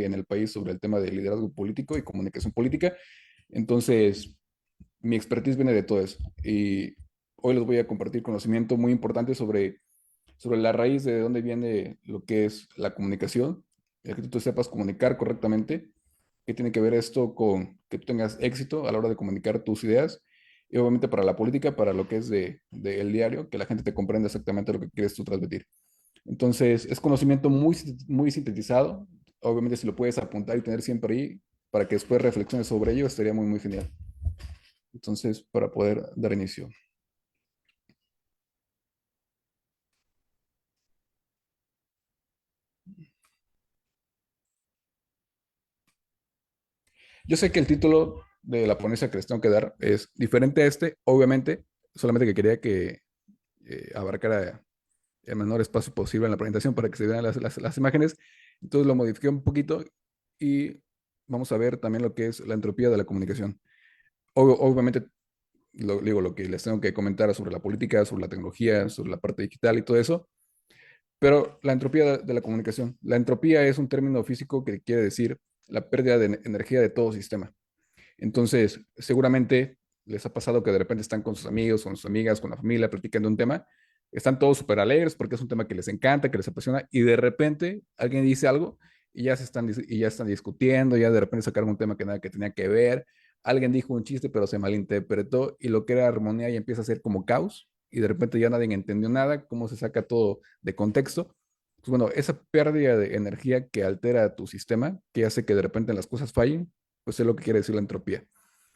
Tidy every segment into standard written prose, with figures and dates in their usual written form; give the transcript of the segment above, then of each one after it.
en el país sobre el tema de liderazgo político y comunicación política. Entonces, mi expertise viene de todo eso. Y hoy les voy a compartir conocimiento muy importante sobre la raíz de dónde viene lo que es la comunicación, el que tú te sepas comunicar correctamente, qué tiene que ver esto con que tú tengas éxito a la hora de comunicar tus ideas, y obviamente para la política, para lo que es de el diario, que la gente te comprenda exactamente lo que quieres tú transmitir. Entonces, es conocimiento muy sintetizado. Obviamente, si lo puedes apuntar y tener siempre ahí, para que después reflexiones sobre ello, estaría muy genial. Entonces, para poder dar inicio. Yo sé que el título de la ponencia que les tengo que dar es diferente a este, obviamente, solamente que quería que abarcara el menor espacio posible en la presentación para que se vean las imágenes. Entonces lo modifiqué un poquito y vamos a ver también lo que es la entropía de la comunicación. Obviamente, digo, lo que les tengo que comentar sobre la política, sobre la tecnología, sobre la parte digital y todo eso, pero la entropía de la comunicación. La entropía es un término físico que quiere decir la pérdida de energía de todo sistema. Entonces, seguramente les ha pasado que de repente están con sus amigos, con sus amigas, con la familia, platicando un tema, están todos súper alegres porque es un tema que les encanta, que les apasiona, y de repente alguien dice algo y ya están discutiendo, ya de repente sacaron un tema que nada que tenía que ver, alguien dijo un chiste pero se malinterpretó y lo que era armonía ya empieza a ser como caos y de repente ya nadie entendió nada, cómo se saca todo de contexto. Pues bueno, esa pérdida de energía que altera tu sistema, que hace que de repente las cosas fallen, pues es lo que quiere decir la entropía.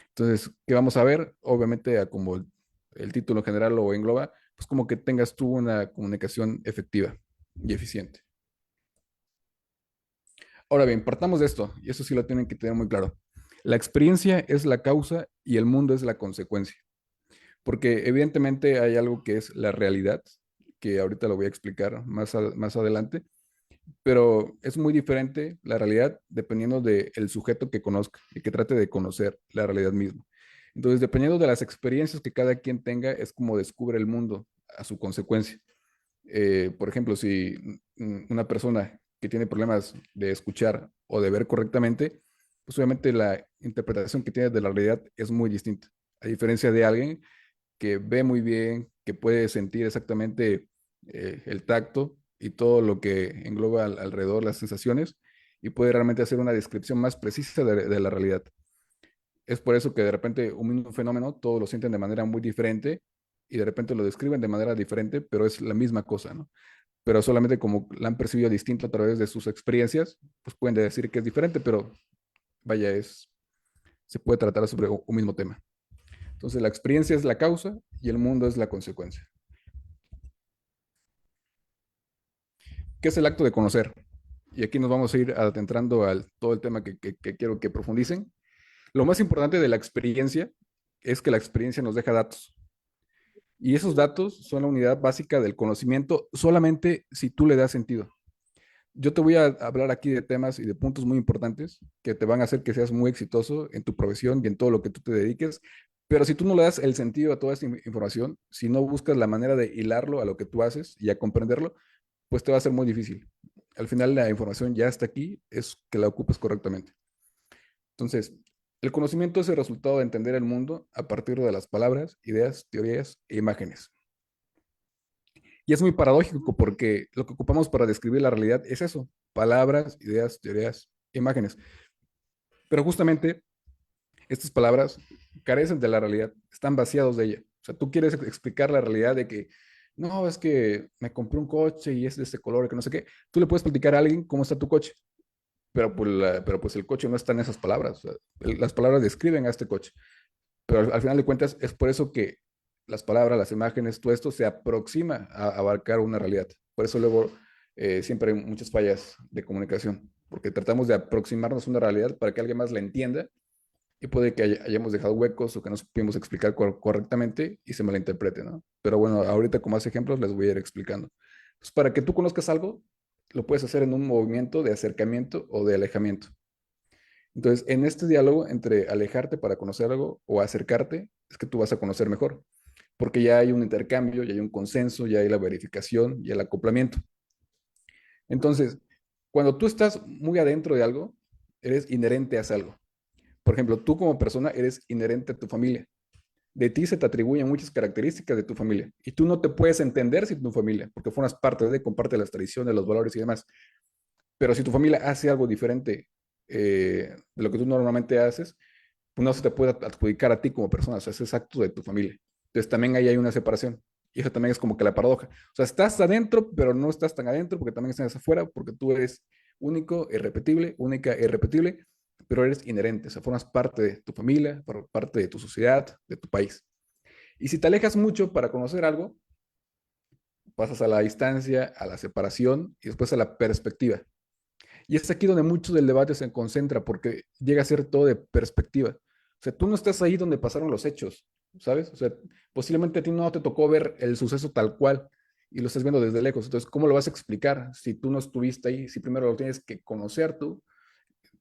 Entonces, ¿qué vamos a ver? Obviamente, como el título general lo engloba, pues como que tengas tú una comunicación efectiva y eficiente. Ahora bien, partamos de esto, y eso sí lo tienen que tener muy claro. La experiencia es la causa y el mundo es la consecuencia, porque evidentemente hay algo que es la realidad, que ahorita lo voy a explicar más adelante, pero es muy diferente la realidad dependiendo del sujeto que conozca y que trate de conocer la realidad misma. Entonces, dependiendo de las experiencias que cada quien tenga, es como descubre el mundo a su consecuencia. Por ejemplo, si una persona que tiene problemas de escuchar o de ver correctamente, pues obviamente la interpretación que tiene de la realidad es muy distinta. A diferencia de alguien que ve muy bien, que puede sentir exactamente el tacto y todo lo que engloba alrededor las sensaciones y puede realmente hacer una descripción más precisa de la realidad. Es por eso que de repente un mismo fenómeno todos lo sienten de manera muy diferente y de repente lo describen de manera diferente, pero es la misma cosa, ¿no? Pero solamente como la han percibido distinto a través de sus experiencias, pues pueden decir que es diferente, pero vaya, se puede tratar sobre un mismo tema. Entonces la experiencia es la causa y el mundo es la consecuencia. ¿Qué es el acto de conocer? Y aquí nos vamos a ir adentrando al todo el tema que quiero que profundicen. Lo más importante de la experiencia es que la experiencia nos deja datos. Y esos datos son la unidad básica del conocimiento solamente si tú le das sentido. Yo te voy a hablar aquí de temas y de puntos muy importantes que te van a hacer que seas muy exitoso en tu profesión y en todo lo que tú te dediques. Pero si tú no le das el sentido a toda esta información, si no buscas la manera de hilarlo a lo que tú haces y a comprenderlo, pues te va a ser muy difícil. Al final la información ya está aquí, es que la ocupes correctamente. Entonces, el conocimiento es el resultado de entender el mundo a partir de las palabras, ideas, teorías e imágenes. Y es muy paradójico porque lo que ocupamos para describir la realidad es eso, palabras, ideas, teorías, imágenes. Pero justamente estas palabras carecen de la realidad, están vaciados de ella. O sea, tú quieres explicar la realidad de que, no, es que me compré un coche y es de este color, que no sé qué. Tú le puedes platicar a alguien cómo está tu coche, pero pues el coche no está en esas palabras. O sea, las palabras describen a este coche, pero al final de cuentas es por eso que las palabras, las imágenes, todo esto se aproxima a abarcar una realidad. Por eso luego siempre hay muchas fallas de comunicación, porque tratamos de aproximarnos a una realidad para que alguien más la entienda y puede que hayamos dejado huecos o que no supimos explicar correctamente y se malinterprete, ¿no? Pero bueno, ahorita con más ejemplos les voy a ir explicando. Pues para que tú conozcas algo, lo puedes hacer en un movimiento de acercamiento o de alejamiento. Entonces, en este diálogo entre alejarte para conocer algo o acercarte, es que tú vas a conocer mejor, porque ya hay un intercambio, ya hay un consenso, ya hay la verificación y el acoplamiento. Entonces, Cuando tú estás muy adentro de algo, eres inherente a ese algo. Por ejemplo, tú como persona eres inherente a tu familia. De ti se te atribuyen muchas características de tu familia y tú no te puedes entender sin tu familia, porque formas parte de, comparte las tradiciones, los valores y demás. Pero si tu familia hace algo diferente de lo que tú normalmente haces, pues no se te puede adjudicar a ti como persona, o sea, ese es acto de tu familia. Entonces también ahí hay una separación. Y eso también es como que la paradoja. O sea, estás adentro, pero no estás tan adentro porque también estás afuera, porque tú eres único, irrepetible, única, irrepetible, pero eres inherente, o sea, formas parte de tu familia, parte de tu sociedad, de tu país. Y si te alejas mucho para conocer algo, pasas a la distancia, a la separación y después a la perspectiva. Y es aquí donde mucho del debate se concentra, porque llega a ser todo de perspectiva. O sea, tú no estás ahí donde pasaron los hechos, ¿sabes? O sea, posiblemente a ti no te tocó ver el suceso tal cual y lo estás viendo desde lejos. Entonces, ¿cómo lo vas a explicar si tú no estuviste ahí? Si primero lo tienes que conocer tú,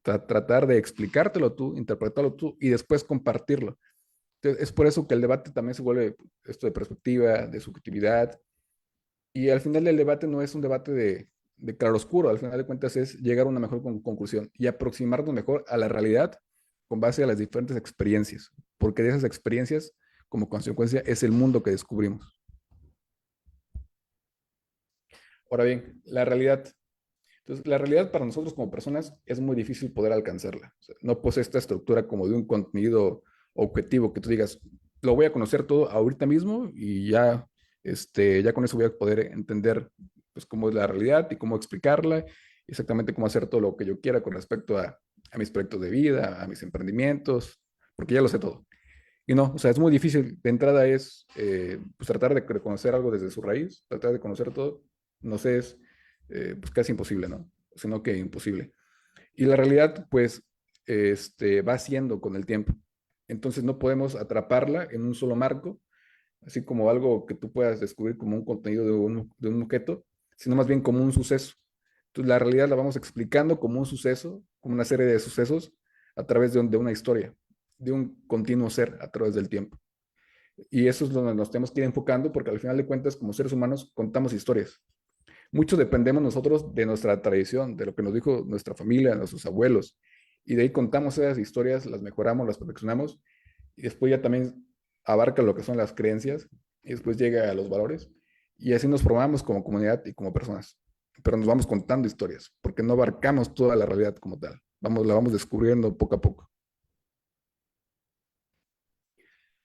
tratar de explicártelo tú, interpretarlo tú y después compartirlo. Entonces, es por eso que el debate también se vuelve esto de perspectiva, de subjetividad, y al final del debate no es un debate de claroscuro, al final de cuentas es llegar a una mejor conclusión y aproximarnos mejor a la realidad con base a las diferentes experiencias, porque de esas experiencias, como consecuencia, es el mundo que descubrimos. Ahora bien, la realidad. Entonces, la realidad para nosotros como personas es muy difícil poder alcanzarla. O sea, no posee esta estructura como de un contenido objetivo que tú digas, lo voy a conocer todo ahorita mismo y ya, ya con eso voy a poder entender pues, cómo es la realidad y cómo explicarla, exactamente cómo hacer todo lo que yo quiera con respecto a mis proyectos de vida, a mis emprendimientos, porque ya lo sé todo. Y no, o sea, es muy difícil. De entrada es pues tratar de conocer algo desde su raíz, tratar de conocer todo. No sé, es pues casi imposible, ¿no? Sino que imposible. Y la realidad, pues, va haciendo con el tiempo. Entonces no podemos atraparla en un solo marco, así como algo que tú puedas descubrir como un contenido de un objeto, sino más bien como un suceso. Entonces la realidad la vamos explicando como un suceso, como una serie de sucesos a través de una historia, de un continuo ser a través del tiempo. Y eso es donde nos tenemos que ir enfocando porque al final de cuentas, como seres humanos, contamos historias. Mucho dependemos nosotros de nuestra tradición, de lo que nos dijo nuestra familia, nuestros abuelos. Y de ahí contamos esas historias, las mejoramos, las perfeccionamos. Y después ya también abarca lo que son las creencias. Y después llega a los valores. Y así nos formamos como comunidad y como personas. Pero nos vamos contando historias, porque no abarcamos toda la realidad como tal. La vamos descubriendo poco a poco.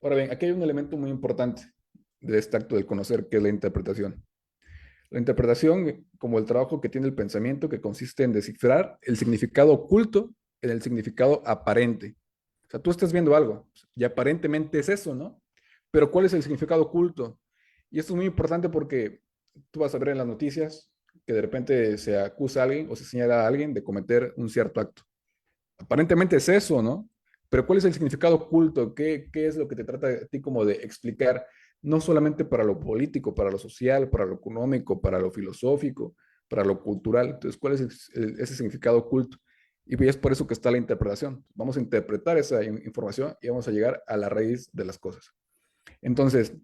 Ahora bien, aquí hay un elemento muy importante de este acto del conocer, que es la interpretación. La interpretación como el trabajo que tiene el pensamiento, que consiste en descifrar el significado oculto en el significado aparente. O sea, tú estás viendo algo y aparentemente es eso, ¿no? Pero ¿cuál es el significado oculto? Y esto es muy importante porque tú vas a ver en las noticias que de repente se acusa a alguien o se señala a alguien de cometer un cierto acto. Aparentemente es eso, ¿no? Pero ¿cuál es el significado oculto? ¿Qué es lo que te trata a ti como de explicar? No solamente para lo político, para lo social, para lo económico, para lo filosófico, para lo cultural. Entonces, ¿cuál es ese significado oculto? Y es por eso que está la interpretación. Vamos a interpretar esa información y vamos a llegar a la raíz de las cosas. Entonces,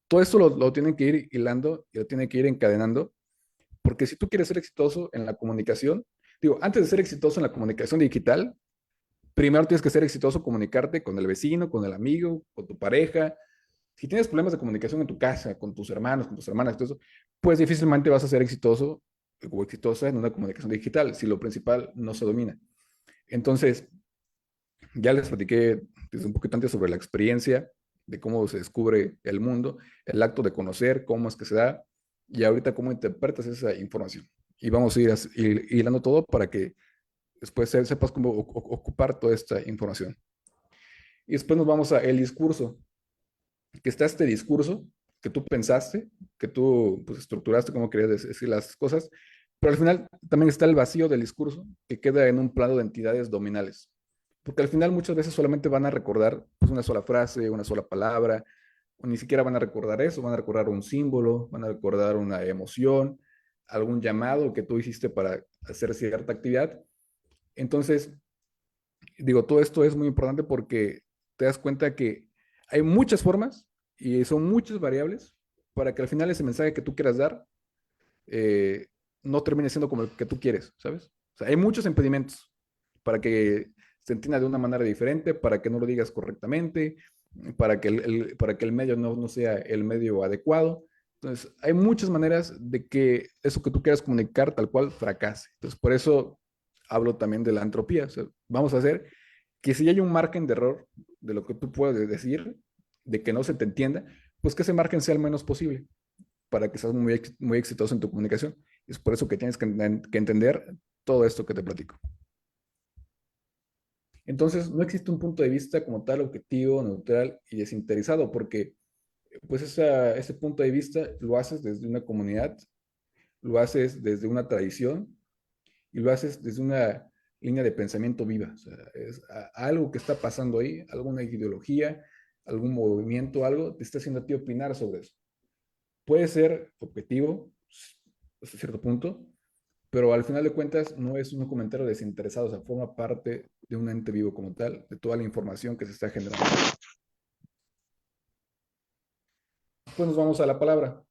todo esto lo tienen que ir hilando y lo tienen que ir encadenando, porque si tú quieres ser exitoso en la comunicación, digo, antes de ser exitoso en la comunicación digital, primero tienes que ser exitoso, comunicarte con el vecino, con el amigo, con tu pareja. Si tienes problemas de comunicación en tu casa, con tus hermanos, con tus hermanas, todo eso, pues difícilmente vas a ser exitoso o exitosa en una comunicación digital si lo principal no se domina. Entonces, ya les platiqué desde un poquito antes sobre la experiencia de cómo se descubre el mundo, el acto de conocer, cómo es que se da y ahorita cómo interpretas esa información. Y vamos a ir hilando todo para que después sepas cómo ocupar toda esta información. Y después nos vamos a el discurso, que está este discurso que tú pensaste, que tú pues, estructuraste cómo querías decir las cosas, pero al final también está el vacío del discurso que queda en un plano de entidades dominales. Porque al final muchas veces solamente van a recordar pues, una sola frase, una sola palabra, o ni siquiera van a recordar eso, van a recordar un símbolo, van a recordar una emoción, algún llamado que tú hiciste para hacer cierta actividad. Entonces, digo, todo esto es muy importante porque te das cuenta que hay muchas formas y son muchas variables para que al final ese mensaje que tú quieras dar no termine siendo como el que tú quieres, ¿sabes? O sea, hay muchos impedimentos para que se entienda de una manera diferente, para que no lo digas correctamente, para que el medio no sea el medio adecuado. Entonces, hay muchas maneras de que eso que tú quieras comunicar tal cual fracase. Entonces, por eso hablo también de la entropía. O sea, vamos a hacer que si hay un margen de error de lo que tú puedes decir, de que no se te entienda, pues que ese margen sea el menos posible para que seas muy exitoso en tu comunicación. Es por eso que tienes que entender todo esto que te platico. Entonces, no existe un punto de vista como tal objetivo, neutral y desinteresado, porque pues ese punto de vista lo haces desde una comunidad, lo haces desde una tradición y lo haces desde una línea de pensamiento viva. O sea, es algo que está pasando ahí, alguna ideología, algún movimiento, algo, te está haciendo a ti opinar sobre eso. Puede ser objetivo hasta cierto punto, pero al final de cuentas no es un comentario desinteresado, o sea, forma parte de un ente vivo como tal, de toda la información que se está generando. Después nos vamos a la palabra.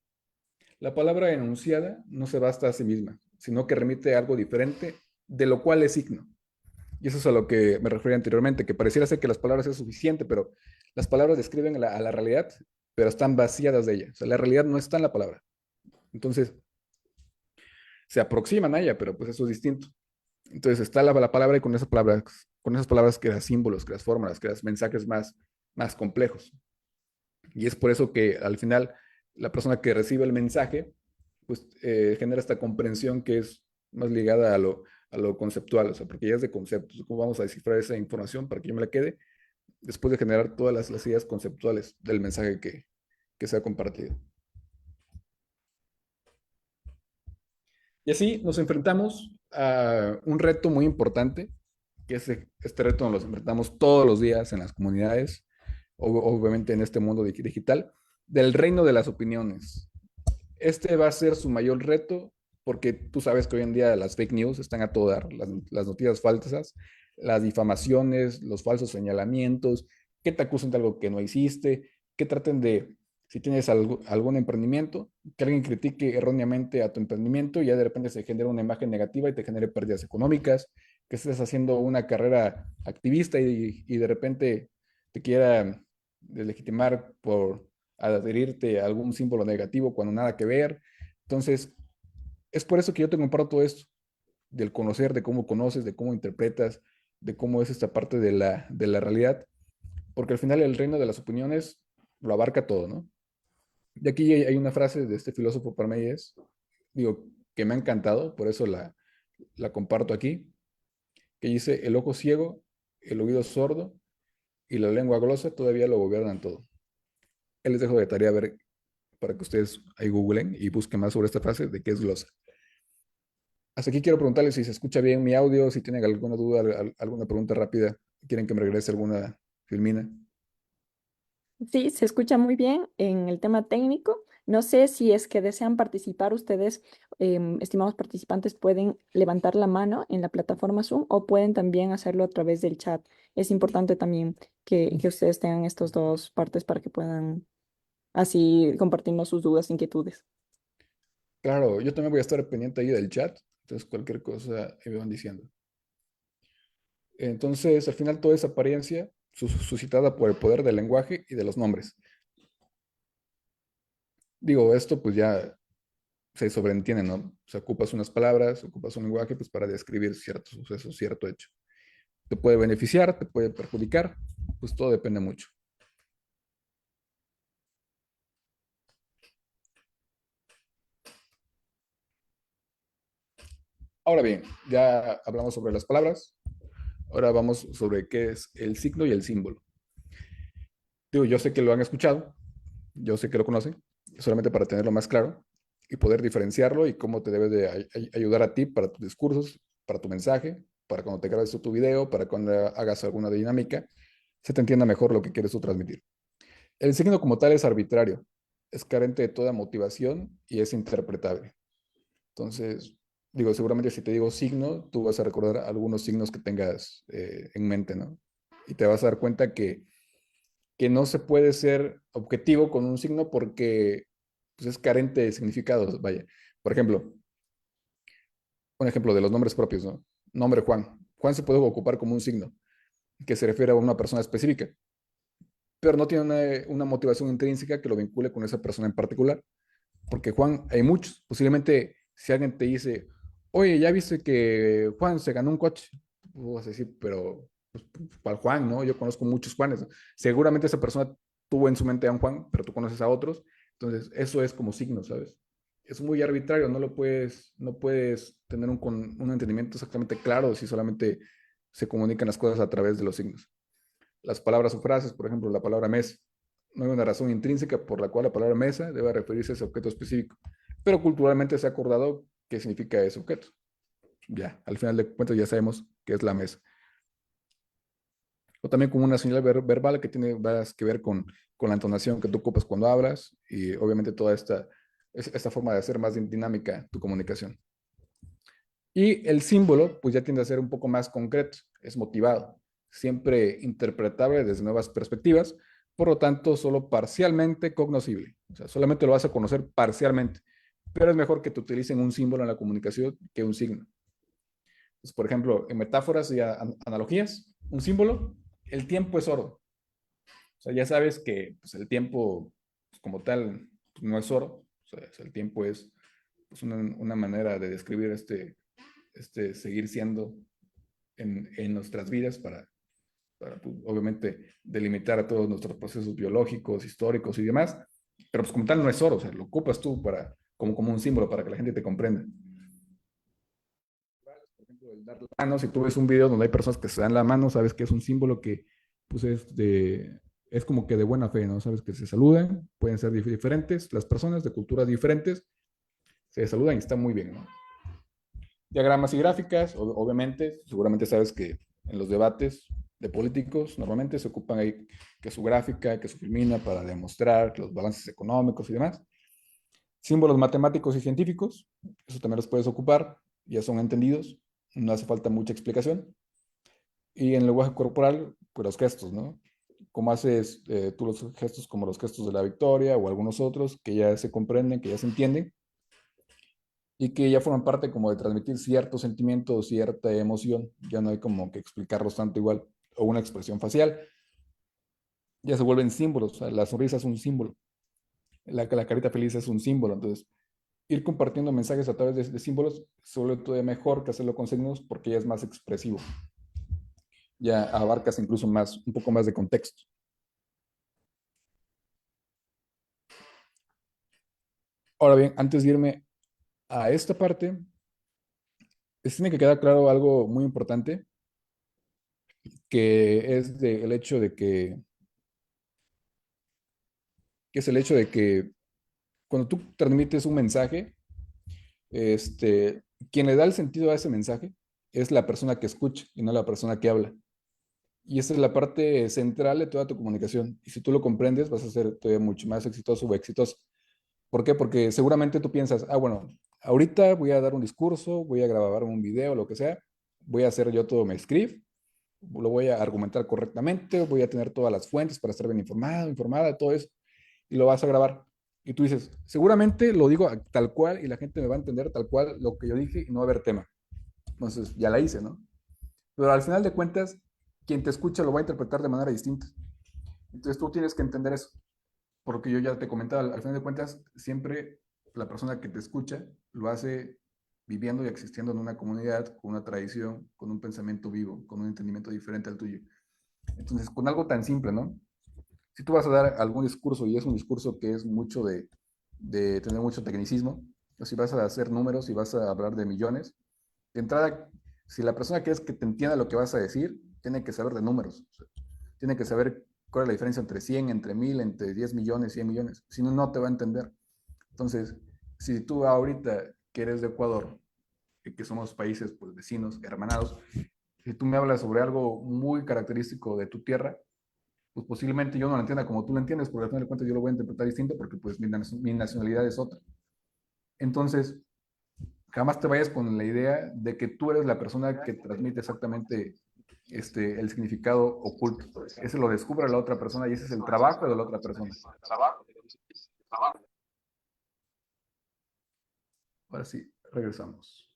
La palabra enunciada no se basta a sí misma, sino que remite a algo diferente, de lo cual es signo. Y eso es a lo que me refería anteriormente, que pareciera ser que las palabras es suficiente, pero las palabras describen a la realidad, pero están vaciadas de ella. O sea, la realidad no está en la palabra. Entonces, se aproximan a ella, pero pues eso es distinto. Entonces está la palabra y con esas palabras creas símbolos, creas fórmulas, creas mensajes más complejos. Y es por eso que al final la persona que recibe el mensaje, pues genera esta comprensión que es más ligada a lo conceptual, o sea, porque ya es de conceptos. ¿Cómo vamos a descifrar esa información para que yo me la quede? Después de generar todas las ideas conceptuales del mensaje que se ha compartido. Y así nos enfrentamos a un reto muy importante, que es este reto nos lo enfrentamos todos los días en las comunidades, obviamente en este mundo digital, del reino de las opiniones. Este va a ser su mayor reto porque tú sabes que hoy en día las fake news están a todo dar, las noticias falsas, las difamaciones, los falsos señalamientos, que te acusen de algo que no hiciste, que traten de, si tienes algún emprendimiento, que alguien critique erróneamente a tu emprendimiento y ya de repente se genera una imagen negativa y te genere pérdidas económicas, que estés haciendo una carrera activista y de repente te quiera deslegitimar por adherirte a algún símbolo negativo cuando nada que ver. Entonces, es por eso que yo te comparto todo esto, del conocer, de cómo conoces, de cómo interpretas, de cómo es esta parte de la realidad, porque al final el reino de las opiniones lo abarca todo, ¿no? De aquí hay una frase de este filósofo Parménides, digo, que me ha encantado, por eso la comparto aquí, que dice, el ojo ciego, el oído sordo y la lengua glosa todavía lo gobiernan todo. Él les dejo de tarea ver para que ustedes ahí googlen y busquen más sobre esta frase de qué es glosa. Hasta aquí quiero preguntarles si se escucha bien mi audio, si tienen alguna duda, alguna pregunta rápida, quieren que me regrese alguna filmina. Sí, se escucha muy bien en el tema técnico. No sé si es que desean participar ustedes, estimados participantes, pueden levantar la mano en la plataforma Zoom o pueden también hacerlo a través del chat. Es importante también que ustedes tengan estas dos partes para que puedan así compartirnos sus dudas, inquietudes. Claro, yo también voy a estar pendiente ahí del chat, entonces cualquier cosa me van diciendo. Entonces, al final toda esa apariencia suscitada por el poder del lenguaje y de los nombres. Digo, esto pues ya se sobreentiende, ¿no? O sea, ocupas unas palabras, ocupas un lenguaje pues para describir cierto suceso, cierto hecho. Te puede beneficiar, te puede perjudicar, pues todo depende mucho. Ahora bien, ya hablamos sobre las palabras, ahora vamos sobre qué es el signo y el símbolo. Digo, yo sé que lo han escuchado, yo sé que lo conocen, solamente para tenerlo más claro y poder diferenciarlo y cómo te debe de ayudar a ti para tus discursos, para tu mensaje, para cuando te grabes tu video, para cuando hagas alguna dinámica, se te entienda mejor lo que quieres tú transmitir. El signo como tal es arbitrario, es carente de toda motivación y es interpretable. Entonces, digo, seguramente si te digo signo, tú vas a recordar algunos signos que tengas en mente, ¿no? Y te vas a dar cuenta que no se puede ser objetivo con un signo porque pues, es carente de significados, vaya. Por ejemplo, un ejemplo de los nombres propios, ¿no? Nombre Juan. Juan se puede ocupar como un signo que se refiere a una persona específica, pero no tiene una motivación intrínseca que lo vincule con esa persona en particular. Porque Juan, hay muchos. Posiblemente si alguien te dice, oye, ya viste que Juan se ganó un coche, tú vas a decir, pero pues, ¿cuál Juan? ¿No? Yo conozco muchos Juanes. Seguramente esa persona tuvo en su mente a un Juan, pero tú conoces a otros. Entonces, eso es como signo, ¿sabes? Es muy arbitrario, no puedes tener un entendimiento exactamente claro si solamente se comunican las cosas a través de los signos. Las palabras o frases, por ejemplo, la palabra mesa. No hay una razón intrínseca por la cual la palabra mesa debe referirse a ese objeto específico, pero culturalmente se ha acordado qué significa ese objeto. Ya, al final de cuentas ya sabemos qué es la mesa. O también como una señal verbal que tiene más que ver con la entonación que tú ocupas cuando hablas y obviamente toda esta forma de hacer más dinámica tu comunicación. Y el símbolo, pues ya tiende a ser un poco más concreto, es motivado, siempre interpretable desde nuevas perspectivas, por lo tanto, solo parcialmente cognoscible. O sea, solamente lo vas a conocer parcialmente, pero es mejor que te utilicen un símbolo en la comunicación que un signo. Pues, por ejemplo, en metáforas y analogías, un símbolo, el tiempo es oro. O sea, ya sabes que pues, el tiempo pues, como tal pues, no es oro. O sea, el tiempo es pues, una manera de describir seguir siendo en nuestras vidas para pues, obviamente delimitar a todos nuestros procesos biológicos, históricos y demás, pero pues como tal no es oro, o sea, lo ocupas tú como un símbolo para que la gente te comprenda. Por ejemplo, el dar la mano, si tú ves un video donde hay personas que se dan la mano, sabes que es un símbolo que pues es como que de buena fe, ¿no? Sabes que se saludan, pueden ser diferentes, las personas de culturas diferentes se saludan y está muy bien, ¿no? Diagramas y gráficas, obviamente, seguramente sabes que en los debates de políticos normalmente se ocupan ahí que su gráfica, que su filmina para demostrar los balances económicos y demás. Símbolos matemáticos y científicos, eso también los puedes ocupar, ya son entendidos, no hace falta mucha explicación. Y en el lenguaje corporal, pues los gestos, ¿no? Cómo haces tú los gestos como los gestos de la victoria o algunos otros que ya se comprenden, que ya se entienden y que ya forman parte como de transmitir cierto sentimiento o cierta emoción. Ya no hay como que explicarlos tanto igual. O una expresión facial. Ya se vuelven símbolos. O sea, la sonrisa es un símbolo. La carita feliz es un símbolo. Entonces, ir compartiendo mensajes a través de símbolos se vuelve todavía mejor que hacerlo con signos porque ya es más expresivo. Ya abarcas incluso más, un poco más de contexto. Ahora bien, antes de irme a esta parte, tiene que quedar claro algo muy importante, que es el hecho de que es el hecho de que cuando tú transmites un mensaje, este, quien le da el sentido a ese mensaje es la persona que escucha y no la persona que habla. Y esa es la parte central de toda tu comunicación. Y si tú lo comprendes, vas a ser todavía mucho más exitoso o exitoso. ¿Por qué? Porque seguramente tú piensas, bueno, ahorita voy a dar un discurso, voy a grabar un video, lo que sea, voy a hacer yo todo mi script, lo voy a argumentar correctamente, voy a tener todas las fuentes para estar bien informado, informada, de todo eso, y lo vas a grabar. Y tú dices, seguramente lo digo tal cual y la gente me va a entender tal cual lo que yo dije y no va a haber tema. Entonces, ya la hice, ¿no? Pero al final de cuentas, quien te escucha lo va a interpretar de manera distinta. Entonces tú tienes que entender eso. Porque yo ya te comentaba, al final de cuentas, siempre la persona que te escucha lo hace viviendo y existiendo en una comunidad, con una tradición, con un pensamiento vivo, con un entendimiento diferente al tuyo. Entonces, con algo tan simple, ¿no? Si tú vas a dar algún discurso y es un discurso que es mucho de tener mucho tecnicismo, o si vas a hacer números y vas a hablar de millones, de entrada, si la persona quieres que te entienda lo que vas a decir, tiene que saber de números. O sea, tiene que saber cuál es la diferencia entre 100, entre 1000, entre 10 millones, 100 millones. Si no, no te va a entender. Entonces, si tú ahorita que eres de Ecuador, que somos países pues, vecinos, hermanados, si tú me hablas sobre algo muy característico de tu tierra, pues posiblemente yo no lo entienda como tú lo entiendes, porque al final de cuentas yo lo voy a interpretar distinto porque pues mi nacionalidad es otra. Entonces, jamás te vayas con la idea de que tú eres la persona que transmite exactamente el significado oculto. Ese lo descubre la otra persona y ese es el trabajo de la otra persona. Ahora sí, regresamos.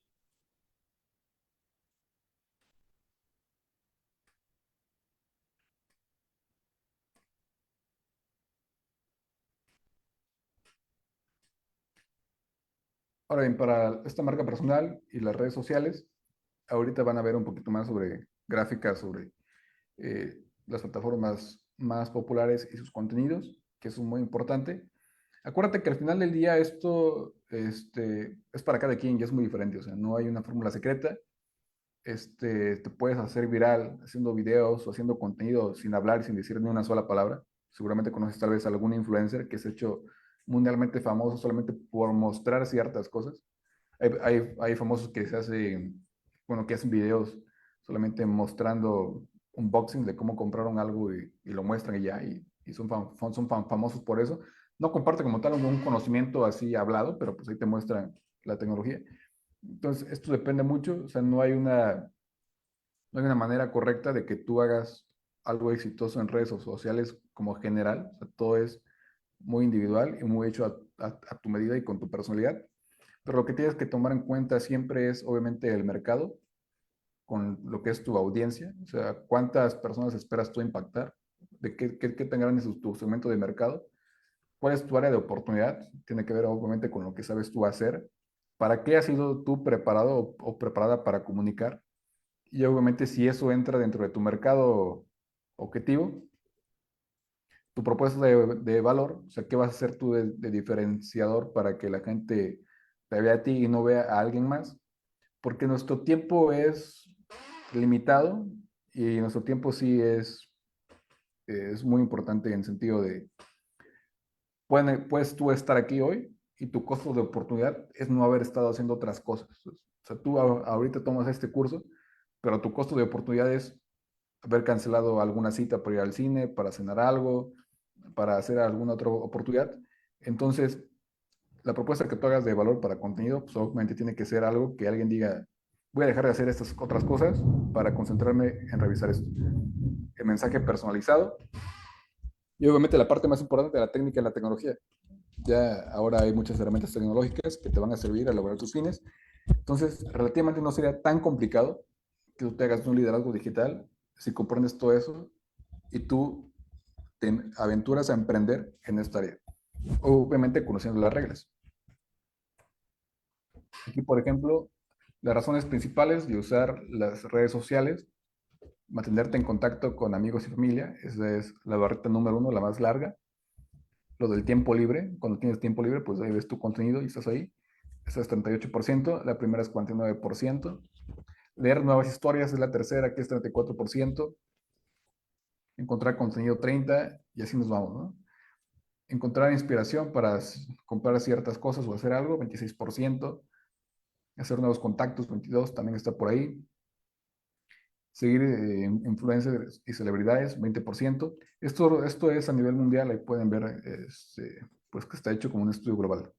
Ahora bien, para esta marca personal y las redes sociales, ahorita van a ver un poquito más sobre gráficas, sobre las plataformas más populares y sus contenidos, que eso es muy importante. Acuérdate que al final del día esto es para cada quien y es muy diferente, o sea, no hay una fórmula secreta. Te puedes hacer viral haciendo videos o haciendo contenido sin hablar y sin decir ni una sola palabra. Seguramente conoces tal vez algún influencer que se ha hecho mundialmente famoso solamente por mostrar ciertas cosas. Hay famosos que se hacen, bueno, que hacen videos solamente mostrando unboxing de cómo compraron algo y lo muestran y ya, y son famosos por eso. No comparten como tal un conocimiento así hablado, pero pues ahí te muestran la tecnología. Entonces, esto depende mucho, o sea, no hay una manera correcta de que tú hagas algo exitoso en redes sociales como general, o sea, todo es muy individual y muy hecho a tu medida y con tu personalidad. Pero lo que tienes que tomar en cuenta siempre es, obviamente, el mercado, con lo que es tu audiencia, o sea, cuántas personas esperas tú impactar, de qué tan grande es tu segmento de mercado, cuál es tu área de oportunidad, tiene que ver obviamente con lo que sabes tú hacer, para qué has sido tú preparado o preparada para comunicar, y obviamente si eso entra dentro de tu mercado objetivo, tu propuesta de valor, o sea, qué vas a hacer tú de diferenciador para que la gente te vea a ti y no vea a alguien más, porque nuestro tiempo es limitado y nuestro tiempo sí es muy importante en el sentido de, puedes tú estar aquí hoy y tu costo de oportunidad es no haber estado haciendo otras cosas. O sea, tú ahorita tomas este curso, pero tu costo de oportunidad es haber cancelado alguna cita para ir al cine, para cenar algo, para hacer alguna otra oportunidad. Entonces, la propuesta que tú hagas de valor para contenido, pues obviamente tiene que ser algo que alguien diga, voy a dejar de hacer estas otras cosas para concentrarme en revisar esto. El mensaje personalizado y obviamente la parte más importante de la técnica y la tecnología. Ya ahora hay muchas herramientas tecnológicas que te van a servir a lograr tus fines. Entonces, relativamente no sería tan complicado que tú te hagas un liderazgo digital si comprendes todo eso y tú te aventuras a emprender en esta área. Obviamente conociendo las reglas. Aquí, por ejemplo, las razones principales de usar las redes sociales, mantenerte en contacto con amigos y familia, esa es la barrita número uno, la más larga. Lo del tiempo libre, cuando tienes tiempo libre, pues ahí ves tu contenido y estás ahí. Esa es 38%, la primera es 49%. Leer nuevas historias es la tercera, que es 34%. Encontrar contenido 30% y así nos vamos, ¿no? Encontrar inspiración para comprar ciertas cosas o hacer algo, 26%. Hacer nuevos contactos, 22%, también está por ahí. Seguir influencers y celebridades, 20%. Esto es a nivel mundial, ahí pueden ver pues que está hecho como un estudio global.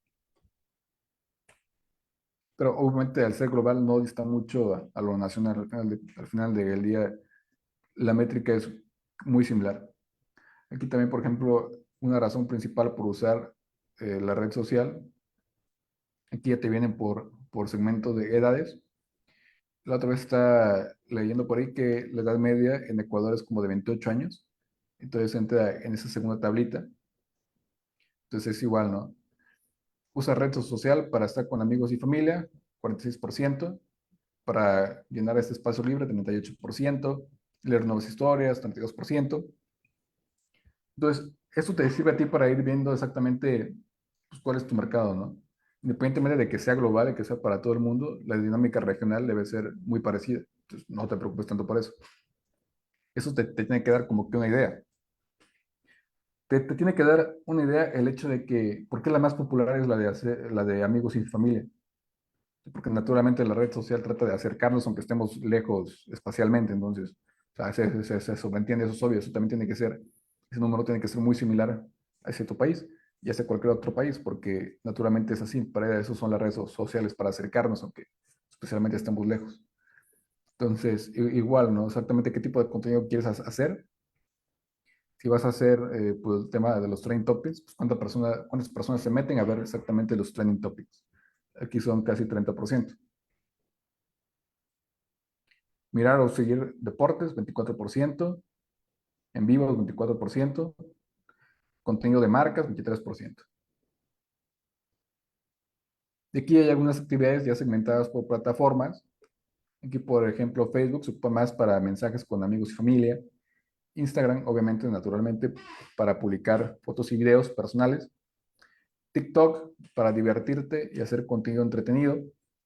Pero obviamente al ser global no dista mucho a lo nacional. Al final del día la métrica es muy similar. Aquí también, por ejemplo, una razón principal por usar la red social, aquí ya te vienen por segmento de edades. La otra vez está leyendo por ahí que la edad media en Ecuador es como de 28 años. Entonces entra en esa segunda tablita. Entonces es igual, ¿no? Usa red social para estar con amigos y familia, 46%. Para llenar este espacio libre, 38%. Leer nuevas historias, 32%. Entonces, esto te sirve a ti para ir viendo exactamente pues, cuál es tu mercado, ¿no? Independientemente de que sea global y que sea para todo el mundo, la dinámica regional debe ser muy parecida. Entonces, no te preocupes tanto por eso. Eso te tiene que dar como que una idea. Te tiene que dar una idea el hecho de que, ¿por qué la más popular es la de amigos y familia? Porque naturalmente la red social trata de acercarnos aunque estemos lejos espacialmente, entonces, o sea, eso, ¿me entiendes? Eso es obvio, eso también tiene que ser, ese número tiene que ser muy similar a cierto país y a cualquier otro país, porque naturalmente es así, para eso son las redes sociales, para acercarnos, aunque especialmente estemos lejos. Entonces, igual, ¿no? Exactamente qué tipo de contenido quieres hacer. Si vas a hacer pues, el tema de los trending topics, pues cuántas personas se meten a ver exactamente los trending topics. Aquí son casi 30%. Mirar o seguir deportes, 24%. En vivo, 24%. Contenido de marcas, 23%. Y aquí hay algunas actividades ya segmentadas por plataformas. Aquí, por ejemplo, Facebook se ocupa más para mensajes con amigos y familia. Instagram, obviamente, naturalmente, para publicar fotos y videos personales. TikTok, para divertirte y hacer contenido entretenido.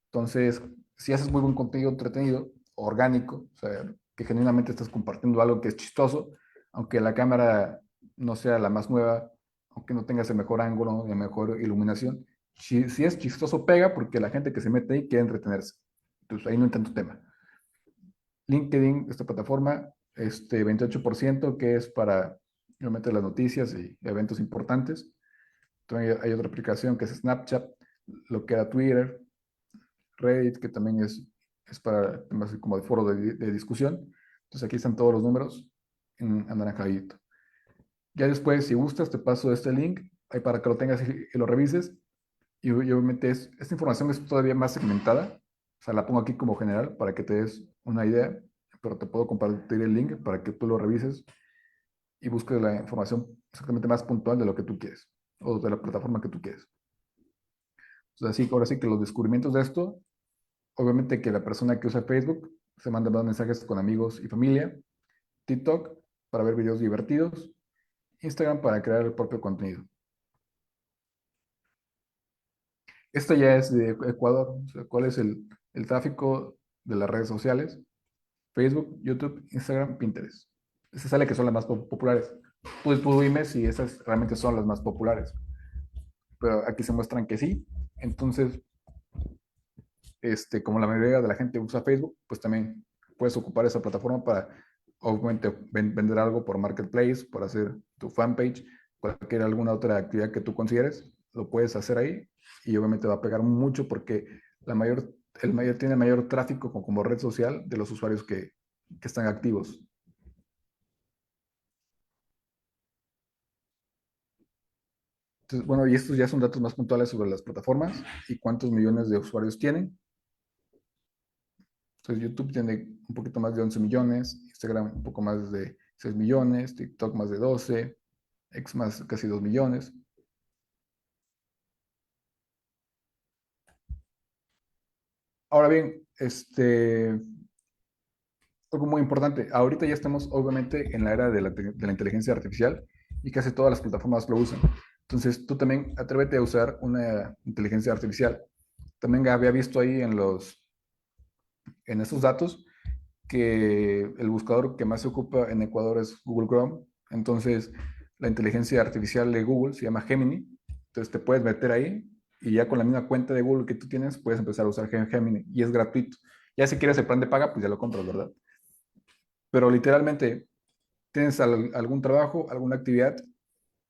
Entonces, si haces muy buen contenido entretenido, orgánico, o sea, que genuinamente estás compartiendo algo que es chistoso, aunque la cámara no sea la más nueva, aunque no tengas el mejor ángulo, la mejor iluminación, si es chistoso pega porque la gente que se mete ahí quiere entretenerse. Entonces, ahí no hay tanto tema. LinkedIn, esta plataforma, 28% que es para realmente las noticias y eventos importantes. También hay otra aplicación que es Snapchat, lo que era Twitter, Reddit, que también es para temas como de foro de discusión. Entonces aquí están todos los números en anaranjadito. Ya después, si gustas, te paso este link ahí para que lo tengas y lo revises. Y obviamente esta información es todavía más segmentada. O sea, la pongo aquí como general para que te des una idea, pero te puedo compartir el link para que tú lo revises y busques la información exactamente más puntual de lo que tú quieres o de la plataforma que tú quieres. O sea, sí, ahora sí que los descubrimientos de esto, obviamente que la persona que usa Facebook se manda más mensajes con amigos y familia, TikTok para ver videos divertidos, Instagram para crear el propio contenido. Esto ya es de Ecuador, o sea, ¿cuál es el tráfico de las redes sociales? Facebook, YouTube, Instagram, Pinterest. Se sale que son las más populares. Pues tú dime si esas realmente son las más populares. Pero aquí se muestran que sí. Entonces, como la mayoría de la gente usa Facebook, pues también puedes ocupar esa plataforma para obviamente vender algo por Marketplace, por hacer tu fanpage, cualquier alguna otra actividad que tú consideres, lo puedes hacer ahí y obviamente va a pegar mucho porque tiene mayor tráfico como red social de los usuarios que están activos. Entonces, bueno, y estos ya son datos más puntuales sobre las plataformas y cuántos millones de usuarios tienen. Entonces, YouTube tiene un poquito más de 11 millones, Instagram un poco más de 6 millones, TikTok más de 12, X más casi 2 millones. Ahora bien, algo muy importante, ahorita ya estamos obviamente en la era de la inteligencia artificial y casi todas las plataformas lo usan. Entonces, tú también atrévete a usar una inteligencia artificial. También había visto ahí en esos datos que el buscador que más se ocupa en Ecuador es Google Chrome. Entonces, la inteligencia artificial de Google se llama Gemini. Entonces, te puedes meter ahí y ya con la misma cuenta de Google que tú tienes, puedes empezar a usar Gemini y es gratuito. Ya si quieres el plan de paga, pues ya lo compras, ¿verdad? Pero literalmente, tienes algún trabajo, alguna actividad,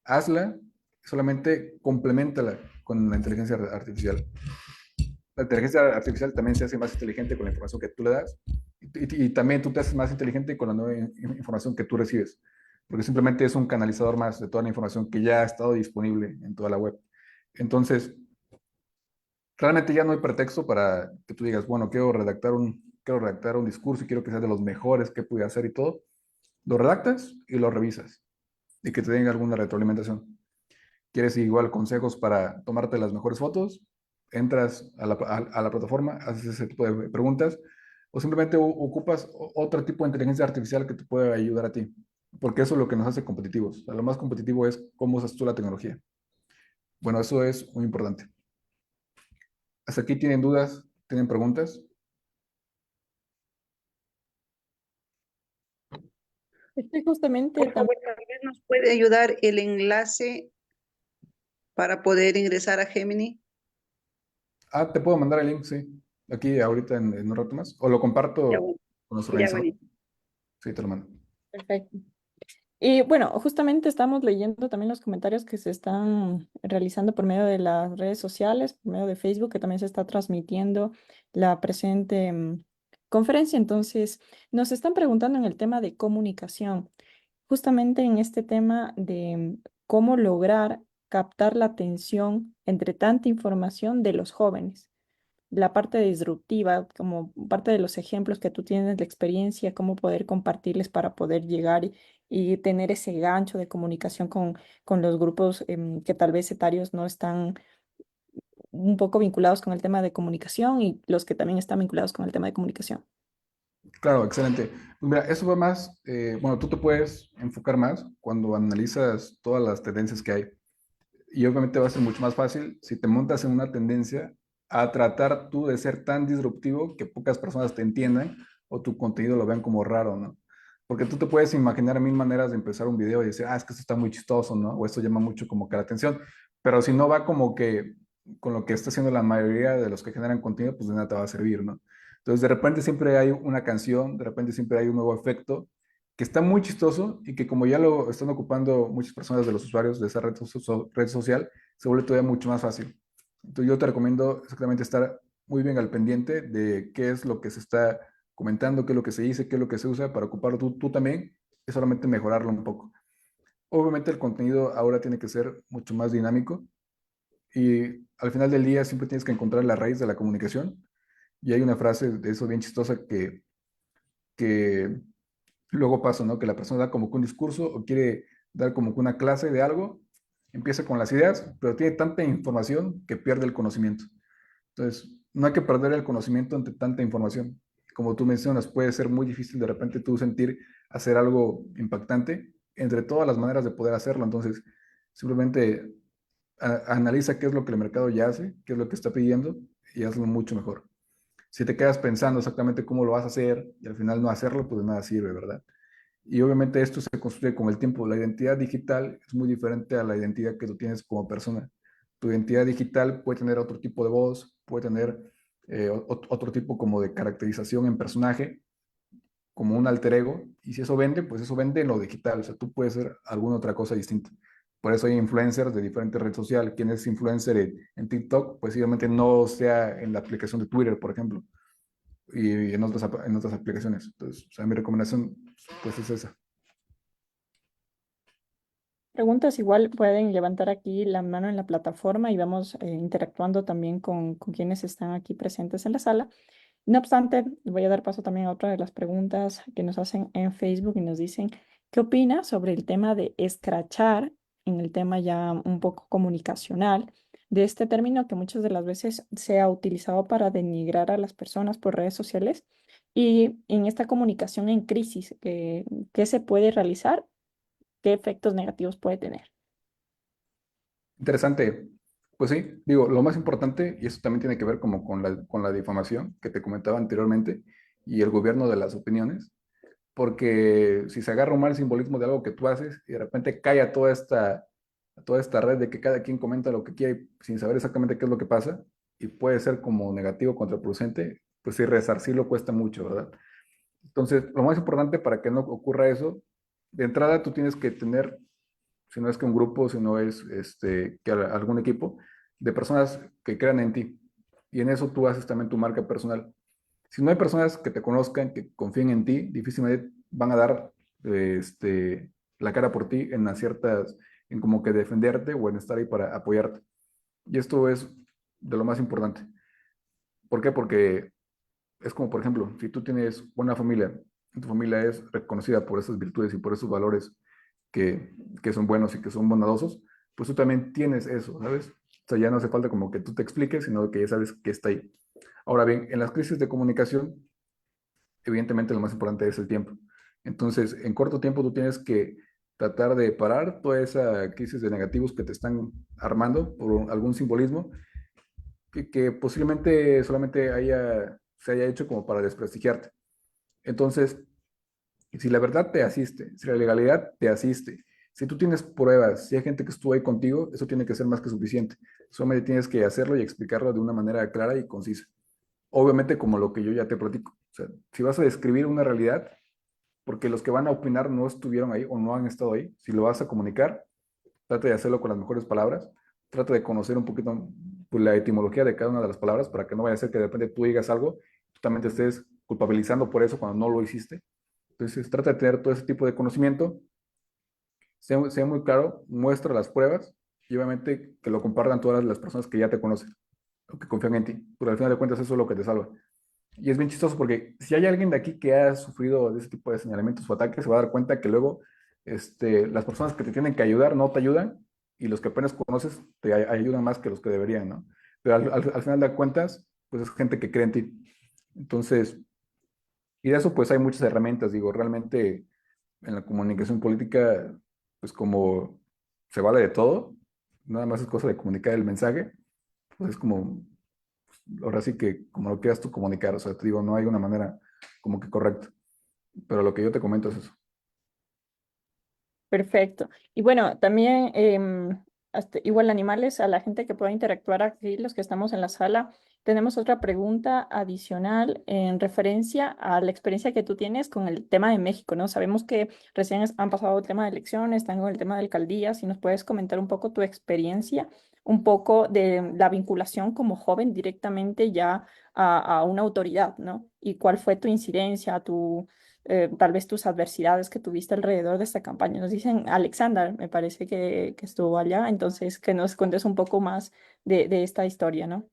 hazla, solamente complementala con la inteligencia artificial. La inteligencia artificial también se hace más inteligente con la información que tú le das y también tú te haces más inteligente con la nueva información que tú recibes, porque simplemente es un canalizador más de toda la información que ya ha estado disponible en toda la web. Entonces, realmente ya no hay pretexto para que tú digas, bueno, quiero redactar un discurso y quiero que sea de los mejores que pude hacer y todo. Lo redactas y lo revisas y que te den alguna retroalimentación. ¿Quieres igual consejos para tomarte las mejores fotos? Entras a la plataforma, haces ese tipo de preguntas o simplemente ocupas otro tipo de inteligencia artificial que te pueda ayudar a ti, porque eso es lo que nos hace competitivos. O sea, lo más competitivo es cómo usas tú la tecnología. Bueno, eso es muy importante. ¿Hasta aquí tienen dudas? ¿Tienen preguntas? Estoy justamente Por también. favor, tal vez nos puede ayudar el enlace para poder ingresar a Gemini. Ah, te puedo mandar el link, sí. Aquí ahorita en un rato más. O lo Ya, comparto bueno, con los ya, organizadores. bueno. Sí, te lo mando. Perfecto. Y bueno, justamente estamos leyendo también los comentarios que se están realizando por medio de las redes sociales, por medio de Facebook, que también se está transmitiendo la presente conferencia. Entonces, nos están preguntando en el tema de comunicación, justamente en este tema de cómo lograr captar la atención entre tanta información de los jóvenes. La parte disruptiva, como parte de los ejemplos que tú tienes de experiencia, cómo poder compartirles para poder llegar y tener ese gancho de comunicación con los grupos que tal vez etarios no están un poco vinculados con el tema de comunicación y los que también están vinculados con el tema de comunicación. Claro, excelente. Pues mira, eso va más, bueno, tú te puedes enfocar más cuando analizas todas las tendencias que hay. Y obviamente va a ser mucho más fácil si te montas en una tendencia a tratar tú de ser tan disruptivo que pocas personas te entiendan o tu contenido lo vean como raro, ¿no? Porque tú te puedes imaginar mil maneras de empezar un video y decir, ah, es que esto está muy chistoso, ¿no? O esto llama mucho como que la atención. Pero si no va como que con lo que está haciendo la mayoría de los que generan contenido, pues de nada te va a servir, ¿no? Entonces, de repente siempre hay una canción, de repente siempre hay un nuevo efecto que está muy chistoso y que como ya lo están ocupando muchas personas de los usuarios de esa red social, se vuelve todavía mucho más fácil. Entonces yo te recomiendo exactamente estar muy bien al pendiente de qué es lo que se está comentando, qué es lo que se dice, qué es lo que se usa para ocuparlo tú también, es solamente mejorarlo un poco. Obviamente el contenido ahora tiene que ser mucho más dinámico y al final del día siempre tienes que encontrar la raíz de la comunicación. Y hay una frase de eso bien chistosa que luego pasa, ¿no? Que la persona da como que un discurso o quiere dar como que una clase de algo, empieza con las ideas, pero tiene tanta información que pierde el conocimiento. Entonces, no hay que perder el conocimiento ante tanta información. Como tú mencionas, puede ser muy difícil de repente tú sentir hacer algo impactante entre todas las maneras de poder hacerlo. Entonces, simplemente analiza qué es lo que el mercado ya hace, qué es lo que está pidiendo y hazlo mucho mejor. Si te quedas pensando exactamente cómo lo vas a hacer y al final no hacerlo, pues de nada sirve, ¿verdad? Y obviamente esto se construye con el tiempo. La identidad digital es muy diferente a la identidad que tú tienes como persona. Tu identidad digital puede tener otro tipo de voz, puede tener otro tipo como de caracterización en personaje, como un alter ego. Y si eso vende, pues eso vende en lo digital. O sea, tú puedes ser alguna otra cosa distinta. Por eso hay influencers de diferentes redes sociales. Quien es influencer en TikTok, pues obviamente no sea en la aplicación de Twitter, por ejemplo, y en otras aplicaciones. Entonces, o sea, mi recomendación, pues es esa. Preguntas igual pueden levantar aquí la mano en la plataforma y vamos interactuando también con quienes están aquí presentes en la sala. No obstante, voy a dar paso también a otra de las preguntas que nos hacen en Facebook y nos dicen, ¿qué opina sobre el tema de escrachar en el tema ya un poco comunicacional de este término que muchas de las veces se ha utilizado para denigrar a las personas por redes sociales? Y en esta comunicación en crisis, ¿qué se puede realizar? ¿Qué efectos negativos puede tener? Interesante. Pues sí, digo, lo más importante, y eso también tiene que ver como con la difamación que te comentaba anteriormente, y el gobierno de las opiniones, porque si se agarra un mal simbolismo de algo que tú haces y de repente cae a toda esta red de que cada quien comenta lo que quiere sin saber exactamente qué es lo que pasa, y puede ser como negativo, contraproducente, pues sí, resarcirlo cuesta mucho, ¿verdad? Entonces, lo más importante para que no ocurra eso, de entrada tú tienes que tener, si no es que un grupo, si no es que algún equipo de personas que crean en ti. Y en eso tú haces también tu marca personal. Si no hay personas que te conozcan, que confíen en ti, difícilmente van a dar la cara por ti en ciertas, en como que defenderte o en estar ahí para apoyarte. Y esto es de lo más importante. ¿Por qué? Porque es como, por ejemplo, si tú tienes una familia, tu familia es reconocida por esas virtudes y por esos valores que son buenos y que son bondadosos, pues tú también tienes eso, ¿sabes? O sea, ya no hace falta como que tú te expliques, sino que ya sabes que está ahí. Ahora bien, en las crisis de comunicación, evidentemente lo más importante es el tiempo. Entonces, en corto tiempo tú tienes que tratar de parar toda esa crisis de negativos que te están armando por algún simbolismo que posiblemente solamente se haya hecho como para desprestigiarte. Entonces, si la verdad te asiste, si la legalidad te asiste, si tú tienes pruebas, si hay gente que estuvo ahí contigo, eso tiene que ser más que suficiente. Solamente tienes que hacerlo y explicarlo de una manera clara y concisa. Obviamente como lo que yo ya te platico. O sea, si vas a describir una realidad, porque los que van a opinar no estuvieron ahí o no han estado ahí, si lo vas a comunicar, trata de hacerlo con las mejores palabras, trata de conocer un poquito pues, la etimología de cada una de las palabras para que no vaya a ser que de repente tú digas algo, tú también te estés culpabilizando por eso cuando no lo hiciste. Entonces, trata de tener todo ese tipo de conocimiento, sea muy claro, muestra las pruebas y obviamente que lo compartan todas las personas que ya te conocen o que confían en ti, porque al final de cuentas eso es lo que te salva. Y es bien chistoso porque si hay alguien de aquí que ha sufrido de ese tipo de señalamientos o ataques, se va a dar cuenta que luego las personas que te tienen que ayudar no te ayudan y los que apenas conoces te ayudan más que los que deberían, ¿no? pero al final de cuentas, pues es gente que cree en ti. Entonces, y de eso pues hay muchas herramientas, digo, realmente en la comunicación política, pues como se vale de todo, nada más es cosa de comunicar el mensaje, pues es como, ahora sí que como lo quieras tú comunicar, o sea, te digo, no hay una manera como que correcta, pero lo que yo te comento es eso. Perfecto. Y bueno, también igual animales, a la gente que pueda interactuar aquí, los que estamos en la sala, tenemos otra pregunta adicional en referencia a la experiencia que tú tienes con el tema de México, ¿no? Sabemos que recién han pasado el tema de elecciones, están con el tema de alcaldías, si nos puedes comentar un poco tu experiencia, un poco de la vinculación como joven directamente ya a una autoridad, ¿no? Y cuál fue tu incidencia, tal vez tus adversidades que tuviste alrededor de esta campaña. Nos dicen Alexander, me parece que estuvo allá, entonces que nos cuentes un poco más de esta historia, ¿no?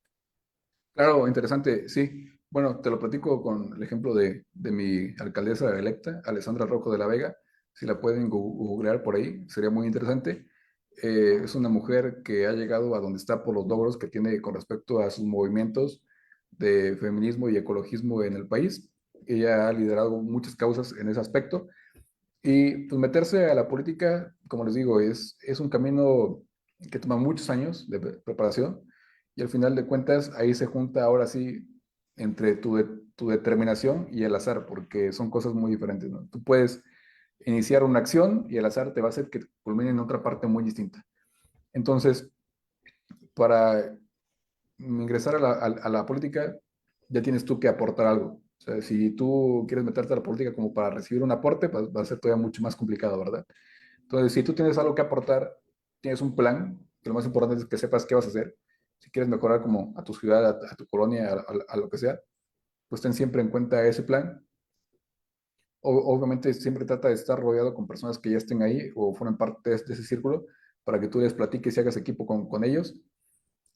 Claro, interesante, sí. Bueno, te lo platico con el ejemplo de mi alcaldesa electa, Alessandra Rojo de la Vega. Si la pueden googlear por ahí, sería muy interesante. Es una mujer que ha llegado a donde está por los logros que tiene con respecto a sus movimientos de feminismo y ecologismo en el país. Ella ha liderado muchas causas en ese aspecto. Y pues meterse a la política, como les digo, es un camino que toma muchos años de preparación y al final de cuentas ahí se junta ahora sí entre tu determinación y el azar, porque son cosas muy diferentes, ¿no? Tú puedes iniciar una acción y el azar te va a hacer que culmine en otra parte muy distinta. Entonces, para ingresar a la política, ya tienes tú que aportar algo. O sea, si tú quieres meterte a la política como para recibir un aporte, va a ser todavía mucho más complicado, ¿verdad? Entonces, si tú tienes algo que aportar, tienes un plan, que lo más importante es que sepas qué vas a hacer. Si quieres mejorar como a tu ciudad, a tu colonia, a lo que sea, pues ten siempre en cuenta ese plan. Obviamente siempre trata de estar rodeado con personas que ya estén ahí o formen parte de ese círculo para que tú les platiques y hagas equipo con ellos.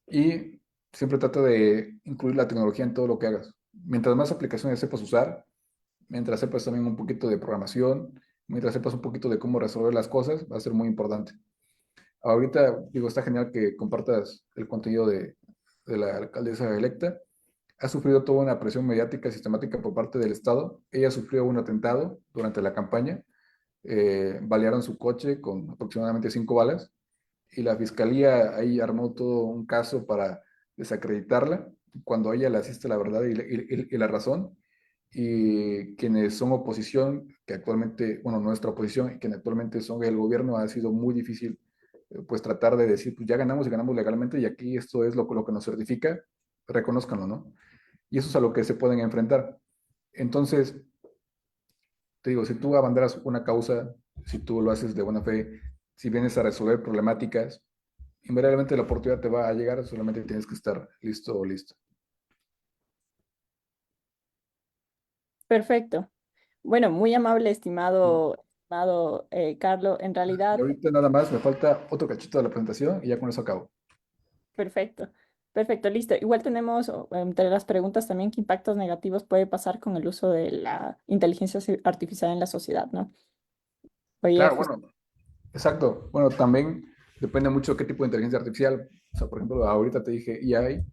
Y siempre trata de incluir la tecnología en todo lo que hagas. Mientras más aplicaciones sepas usar, mientras sepas también un poquito de programación, mientras sepas un poquito de cómo resolver las cosas, va a ser muy importante. Ahorita, digo, está genial que compartas el contenido de la alcaldesa electa. Ha sufrido toda una presión mediática sistemática por parte del Estado. Ella sufrió un atentado durante la campaña. Balearon su coche con aproximadamente 5 balas y la fiscalía ahí armó todo un caso para desacreditarla cuando a ella le asiste la verdad y la razón. Y quienes son oposición, que actualmente, bueno, nuestra oposición, y quienes actualmente son el gobierno, ha sido muy difícil pues tratar de decir, pues ya ganamos y ganamos legalmente y aquí esto es lo que nos certifica, reconózcanlo, ¿no? Y eso es a lo que se pueden enfrentar. Entonces, te digo, si tú abanderas una causa, si tú lo haces de buena fe, si vienes a resolver problemáticas, invariablemente la oportunidad te va a llegar, solamente tienes que estar listo o listo. Perfecto. Bueno, muy amable, estimado Carlos. En Y realidad, ahorita nada más me falta otro cachito de la presentación y ya con eso acabo. perfecto. Perfecto, listo. Igual tenemos entre las preguntas también qué impactos negativos puede pasar con el uso de la inteligencia artificial en la sociedad, ¿no? Oye, Claro, bueno, exacto. Bueno, también depende mucho de qué tipo de inteligencia artificial. O sea, por ejemplo, ahorita te dije AI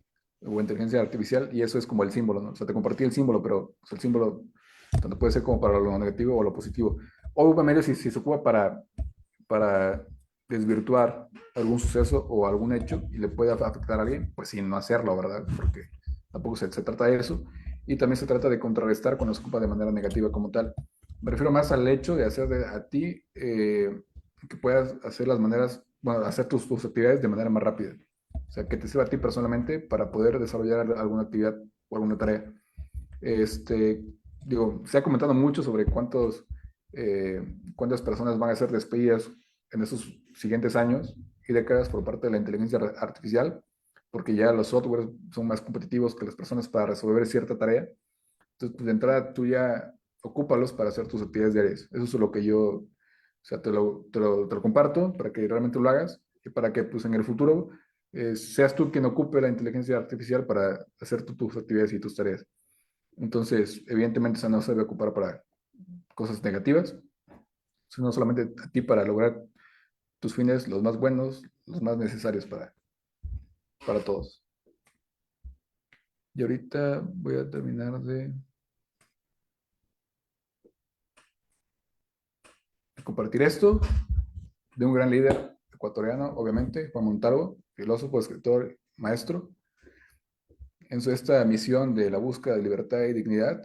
o inteligencia artificial y eso es como el símbolo, ¿no? O sea, te compartí el símbolo, pero pues, el símbolo tanto puede ser como para lo negativo o lo positivo. Obviamente, si se ocupa para desvirtuar algún suceso o algún hecho y le puede afectar a alguien, pues sin no hacerlo, ¿verdad? Porque tampoco se trata de eso. Y también se trata de contrarrestar cuando se ocupa de manera negativa como tal. Me refiero más al hecho de hacer a ti que puedas hacer las maneras, bueno, hacer tus actividades de manera más rápida. O sea, que te sirva a ti personalmente para poder desarrollar alguna actividad o alguna tarea. Este, digo, se ha comentado mucho sobre cuántas personas van a ser despedidas en estos siguientes años y décadas por parte de la inteligencia artificial, porque ya los softwares son más competitivos que las personas para resolver cierta tarea. Entonces, pues de entrada tú ya ocúpalos para hacer tus actividades diarias. Eso es lo que yo, o sea, te lo comparto para que realmente lo hagas y para que pues en el futuro seas tú quien ocupe la inteligencia artificial para hacer tus actividades y tus tareas. Entonces, evidentemente, esa no se debe ocupar para cosas negativas, sino solamente a ti para lograr tus fines los más buenos, los más necesarios para todos. Y ahorita voy a terminar de compartir esto de un gran líder ecuatoriano, obviamente, Juan Montalvo, filósofo, escritor, maestro, en esta misión de la búsqueda de libertad y dignidad,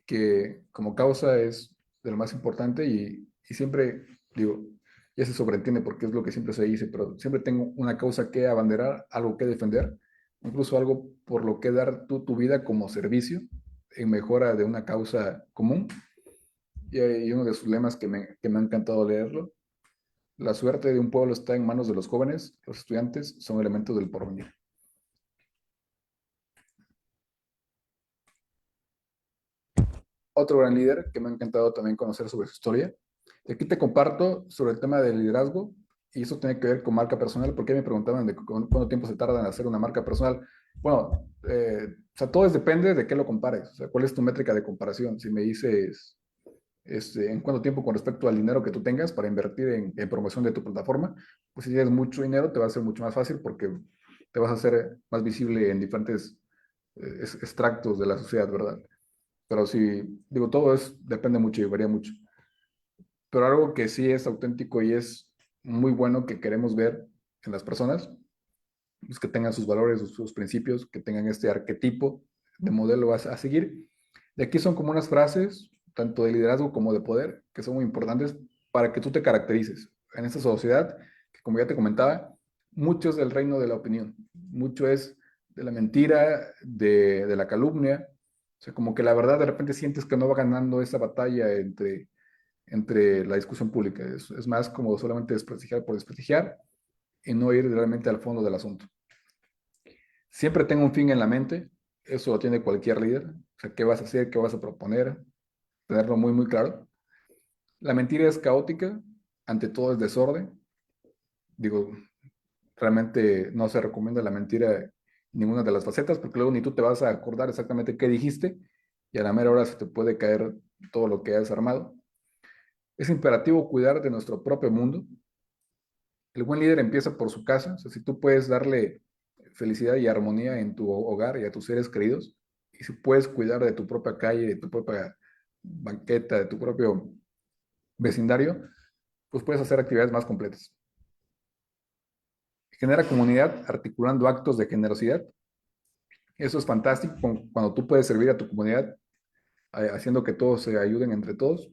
que como causa es de lo más importante y siempre digo, ya se sobreentiende porque es lo que siempre se dice, pero siempre tengo una causa que abanderar, algo que defender, incluso algo por lo que dar tu vida como servicio en mejora de una causa común. Y uno de sus lemas que me ha encantado leerlo: la suerte de un pueblo está en manos de los jóvenes, los estudiantes son elementos del porvenir. Otro gran líder que me ha encantado también conocer sobre su historia. Y aquí te comparto sobre el tema del liderazgo, y eso tiene que ver con marca personal, porque me preguntaban de cuánto tiempo se tarda en hacer una marca personal. Bueno, o sea, todo depende de qué lo compares, o sea, cuál es tu métrica de comparación. Si me dices en cuánto tiempo con respecto al dinero que tú tengas para invertir en promoción de tu plataforma, pues si tienes mucho dinero te va a ser mucho más fácil porque te vas a hacer más visible en diferentes extractos de la sociedad, ¿verdad? Pero sí, digo, todo es, depende mucho y varía mucho. Pero algo que sí es auténtico y es muy bueno que queremos ver en las personas es que tengan sus valores, sus principios, que tengan este arquetipo de modelo a seguir. De aquí son como unas frases, tanto de liderazgo como de poder, que son muy importantes para que tú te caracterices en esta sociedad, que como ya te comentaba, mucho es del reino de la opinión, mucho es de la mentira, de la calumnia. O sea, como que la verdad de repente sientes que no va ganando esa batalla entre la discusión pública. Es más como solamente desprestigiar por desprestigiar y no ir realmente al fondo del asunto. Siempre tengo un fin en la mente, eso lo tiene cualquier líder. O sea, qué vas a hacer, qué vas a proponer, tenerlo muy, muy claro. La mentira es caótica, ante todo es desorden. Digo, realmente no se recomienda la mentira en ninguna de las facetas, porque luego ni tú te vas a acordar exactamente qué dijiste y a la mera hora se te puede caer todo lo que has armado. Es imperativo cuidar de nuestro propio mundo. El buen líder empieza por su casa. O sea, si tú puedes darle felicidad y armonía en tu hogar y a tus seres queridos, y si puedes cuidar de tu propia calle, de tu propia banqueta, de tu propio vecindario, pues puedes hacer actividades más completas. Genera comunidad articulando actos de generosidad. Eso es fantástico cuando tú puedes servir a tu comunidad haciendo que todos se ayuden entre todos.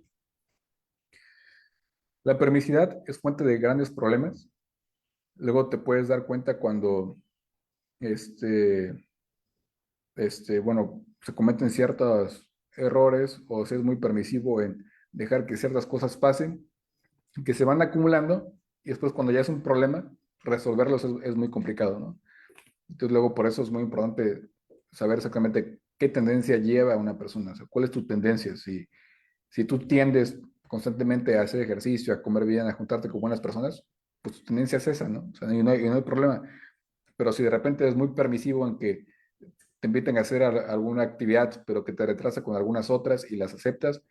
La permisidad es fuente de grandes problemas. Luego te puedes dar cuenta cuando este, bueno, se cometen ciertos errores o se es muy permisivo en dejar que ciertas cosas pasen, que se van acumulando y después cuando ya es un problema, resolverlos es muy complicado, ¿no? Entonces luego por eso es muy importante saber exactamente qué tendencia lleva a una persona, o sea, cuál es tu tendencia. Si tú tiendes constantemente a hacer ejercicio, a comer bien, a juntarte con buenas personas, pues tu tendencia es esa, ¿no? O sea, y no hay problema. Pero si de repente es muy permisivo en que te inviten a hacer alguna actividad, pero que te retrasa con algunas otras y las aceptas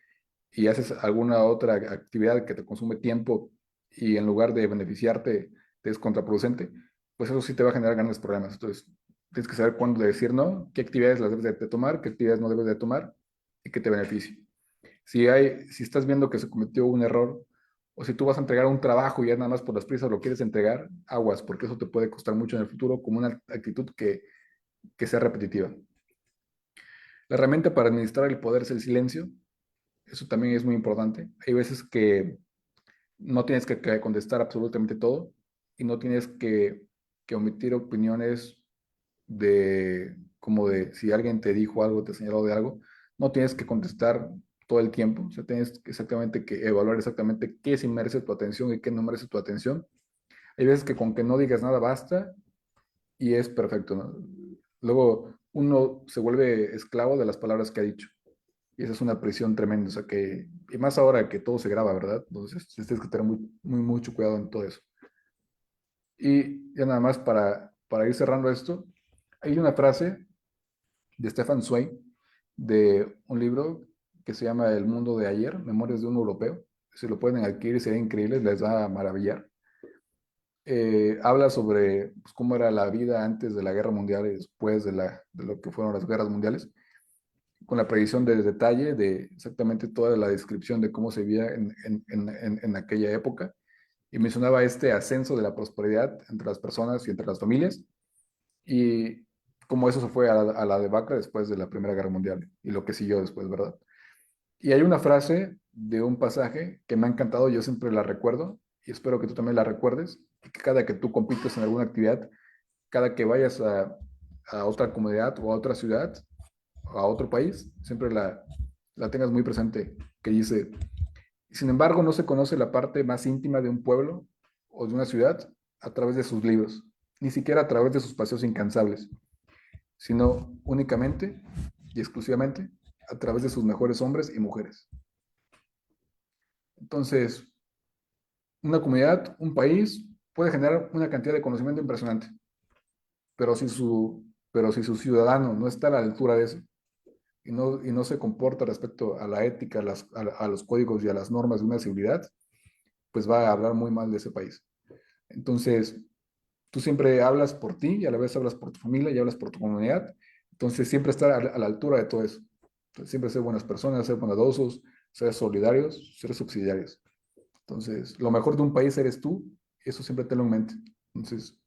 y haces alguna otra actividad que te consume tiempo y en lugar de beneficiarte te es contraproducente, pues eso sí te va a generar grandes problemas. Entonces, tienes que saber cuándo decir no, qué actividades las debes de tomar, qué actividades no debes de tomar y que te beneficie. Si estás viendo que se cometió un error o si tú vas a entregar un trabajo y ya nada más por las prisas lo quieres entregar, aguas, porque eso te puede costar mucho en el futuro como una actitud que sea repetitiva. La herramienta para administrar el poder es el silencio. Eso también es muy importante. Hay veces que no tienes que contestar absolutamente todo y no tienes que omitir opiniones como de si alguien te dijo algo, te señaló de algo, no tienes que contestar todo el tiempo. O sea, tienes exactamente que evaluar exactamente qué sí merece tu atención y qué no merece tu atención. Hay veces que con que no digas nada basta y es perfecto, ¿no? Luego uno se vuelve esclavo de las palabras que ha dicho. Y esa es una presión tremenda, o sea que, y más ahora que todo se graba, ¿verdad? Entonces tienes que tener mucho cuidado en todo eso. Y ya nada más para ir cerrando esto, hay una frase de Stefan Zweig de un libro que se llama El mundo de ayer, Memorias de un europeo. Si lo pueden adquirir sería increíble, les va a maravillar. Habla sobre pues, cómo era la vida antes de la guerra mundial y después de lo que fueron las guerras mundiales, con la previsión de detalle de exactamente toda la descripción de cómo se vivía en aquella época. Y mencionaba este ascenso de la prosperidad entre las personas y entre las familias y cómo eso se fue a la debacle después de la Primera Guerra Mundial y lo que siguió después, ¿verdad? Y hay una frase de un pasaje que me ha encantado, yo siempre la recuerdo y espero que tú también la recuerdes, y que cada que tú compites en alguna actividad, cada que vayas a otra comunidad o a otra ciudad o a otro país, siempre la tengas muy presente, que dice, sin embargo, no se conoce la parte más íntima de un pueblo o de una ciudad a través de sus libros, ni siquiera a través de sus paseos incansables, sino únicamente y exclusivamente a través de sus mejores hombres y mujeres. Entonces, una comunidad, un país, puede generar una cantidad de conocimiento impresionante, pero pero si su ciudadano no está a la altura de eso y no se comporta respecto a la ética, a los códigos y a las normas de una civilidad, pues va a hablar muy mal de ese país. Entonces, tú siempre hablas por ti y a la vez hablas por tu familia y hablas por tu comunidad. Entonces, siempre estar a la altura de todo eso. Entonces, siempre ser buenas personas, ser bondadosos, ser solidarios, ser subsidiarios. Entonces, lo mejor de un país eres tú, y eso siempre tenlo en mente. Entonces,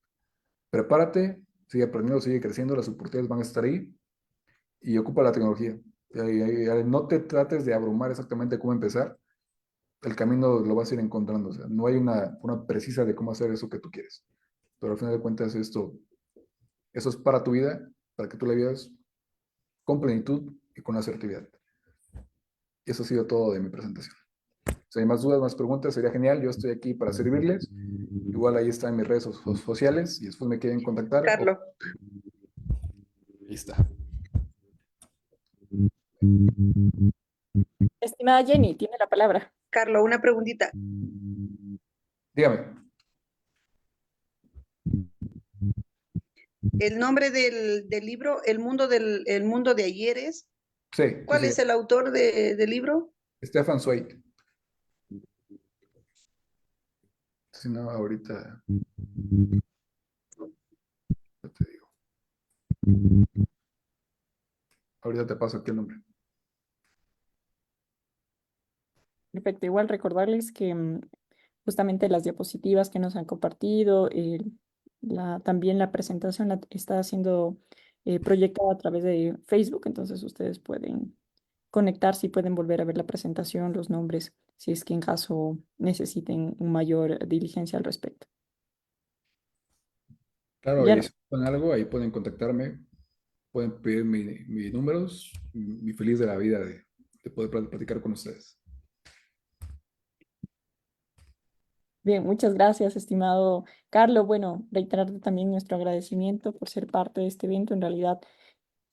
prepárate, sigue aprendiendo, sigue creciendo, las oportunidades van a estar ahí y ocupa la tecnología. No te trates de abrumar exactamente cómo empezar, el camino lo vas a ir encontrando. O sea, no hay una forma precisa de cómo hacer eso que tú quieres. Pero al final de cuentas, eso es para tu vida, para que tú la vivas con plenitud y con asertividad. Y eso ha sido todo de mi presentación. Si hay más dudas, más preguntas, sería genial. Yo estoy aquí para servirles. Igual ahí están mis redes sociales y después me quieren contactar. Carlos, Ahí está. Estimada Jenny, tiene la palabra. Carlos, una preguntita. Dígame. El nombre del libro, El mundo de ayeres. Sí, sí, ¿Cuál sí. es el autor del libro? Stefan Zweig. Si no, ahorita ya te digo. Ahorita te paso aquí el nombre. Perfecto, igual recordarles que justamente las diapositivas que nos han compartido, también la presentación está siendo proyectada a través de Facebook, entonces ustedes pueden conectarse y pueden volver a ver la presentación, los nombres, si es que en caso necesiten un mayor diligencia al respecto. Claro, Ya y si con algo, ahí pueden contactarme, pueden pedir mis números, y feliz de la vida de poder platicar con ustedes. bien, muchas gracias, estimado Carlos. Bueno, reiterarte también nuestro agradecimiento por ser parte de este evento. En realidad,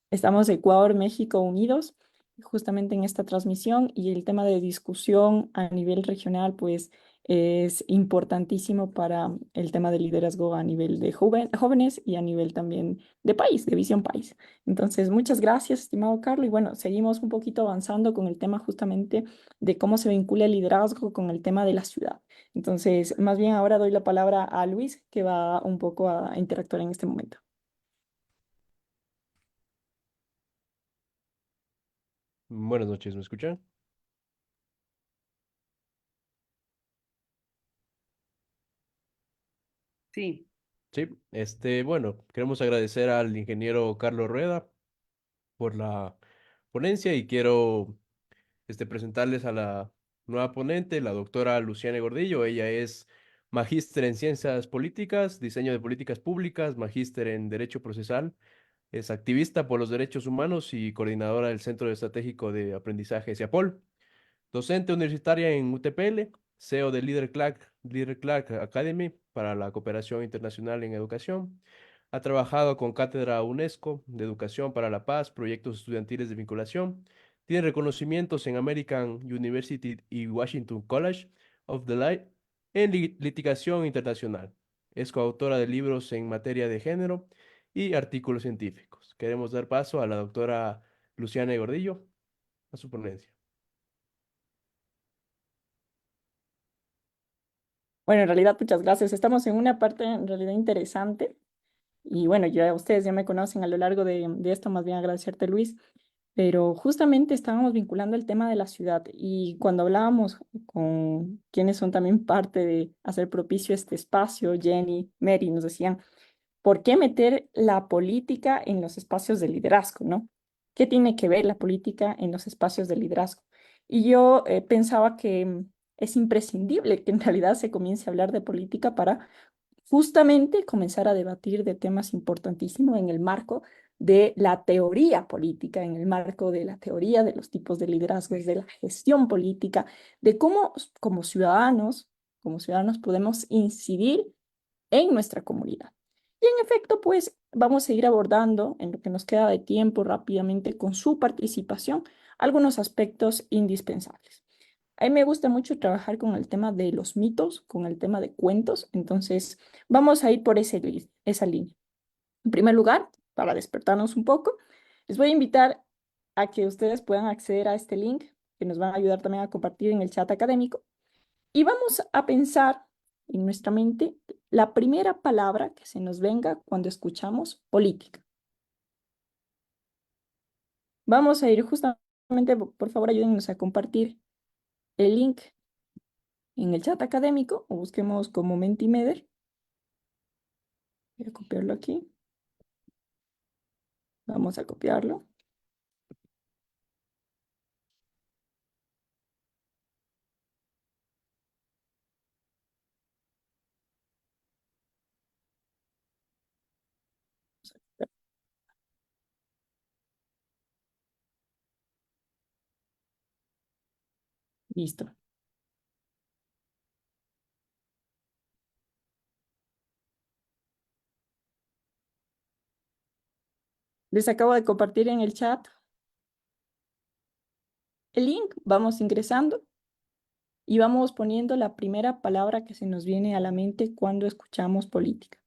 estamos Ecuador, México unidos justamente en esta transmisión y el tema de discusión a nivel regional, pues es importantísimo para el tema de liderazgo a nivel de jóvenes y a nivel también de país, de visión país. Entonces, muchas gracias, estimado Carlos. Y bueno, seguimos un poquito avanzando con el tema justamente de cómo se vincula el liderazgo con el tema de la ciudad. Entonces, más bien ahora doy la palabra a Luis, que va un poco a interactuar en este momento. Buenas noches, ¿me escuchan? Sí. Sí, bueno, queremos agradecer al ingeniero Carlos Rueda por la ponencia y quiero presentarles a la nueva ponente, la doctora Luciana Gordillo. Ella es magíster en Ciencias Políticas, Diseño de Políticas Públicas, magíster en Derecho Procesal, es activista por los derechos humanos y coordinadora del Centro Estratégico de Aprendizaje CIAPOL. Docente universitaria en UTPL, CEO de Leader Clark Academy para la cooperación internacional en educación. Ha trabajado con Cátedra UNESCO de Educación para la Paz, proyectos estudiantiles de vinculación. Tiene reconocimientos en American University y Washington College of the Light en litigación internacional. Es coautora de libros en materia de género y artículos científicos. Queremos dar paso a la doctora Luciana Gordillo, a su ponencia. Bueno, en realidad, muchas gracias. Estamos en una parte en realidad interesante. Y bueno, ya ustedes ya me conocen a lo largo de esto, más bien agradecerte, Luis. Pero justamente estábamos vinculando el tema de la ciudad y cuando hablábamos con quienes son también parte de hacer propicio este espacio, Jenny, Mary, nos decían, ¿por qué meter la política en los espacios de liderazgo, no? ¿Qué tiene que ver la política en los espacios de liderazgo? Y yo pensaba que es imprescindible que en realidad se comience a hablar de política para justamente comenzar a debatir de temas importantísimos en el marco de la teoría política, en el marco de la teoría de los tipos de liderazgos, de la gestión política, de cómo como ciudadanos podemos incidir en nuestra comunidad. Y en efecto, pues vamos a ir abordando en lo que nos queda de tiempo rápidamente con su participación algunos aspectos indispensables. A mí me gusta mucho trabajar con el tema de los mitos, con el tema de cuentos, entonces vamos a ir por esa línea. En primer lugar, para despertarnos un poco, les voy a invitar a que ustedes puedan acceder a este link que nos van a ayudar también a compartir en el chat académico y vamos a pensar en nuestra mente la primera palabra que se nos venga cuando escuchamos política. Vamos a ir justamente, por favor, ayúdennos a compartir el link en el chat académico o busquemos como Mentimeter. Voy a copiarlo aquí. Vamos a copiarlo. Listo. Les acabo de compartir en el chat el link. Vamos ingresando y vamos poniendo la primera palabra que se nos viene a la mente cuando escuchamos política.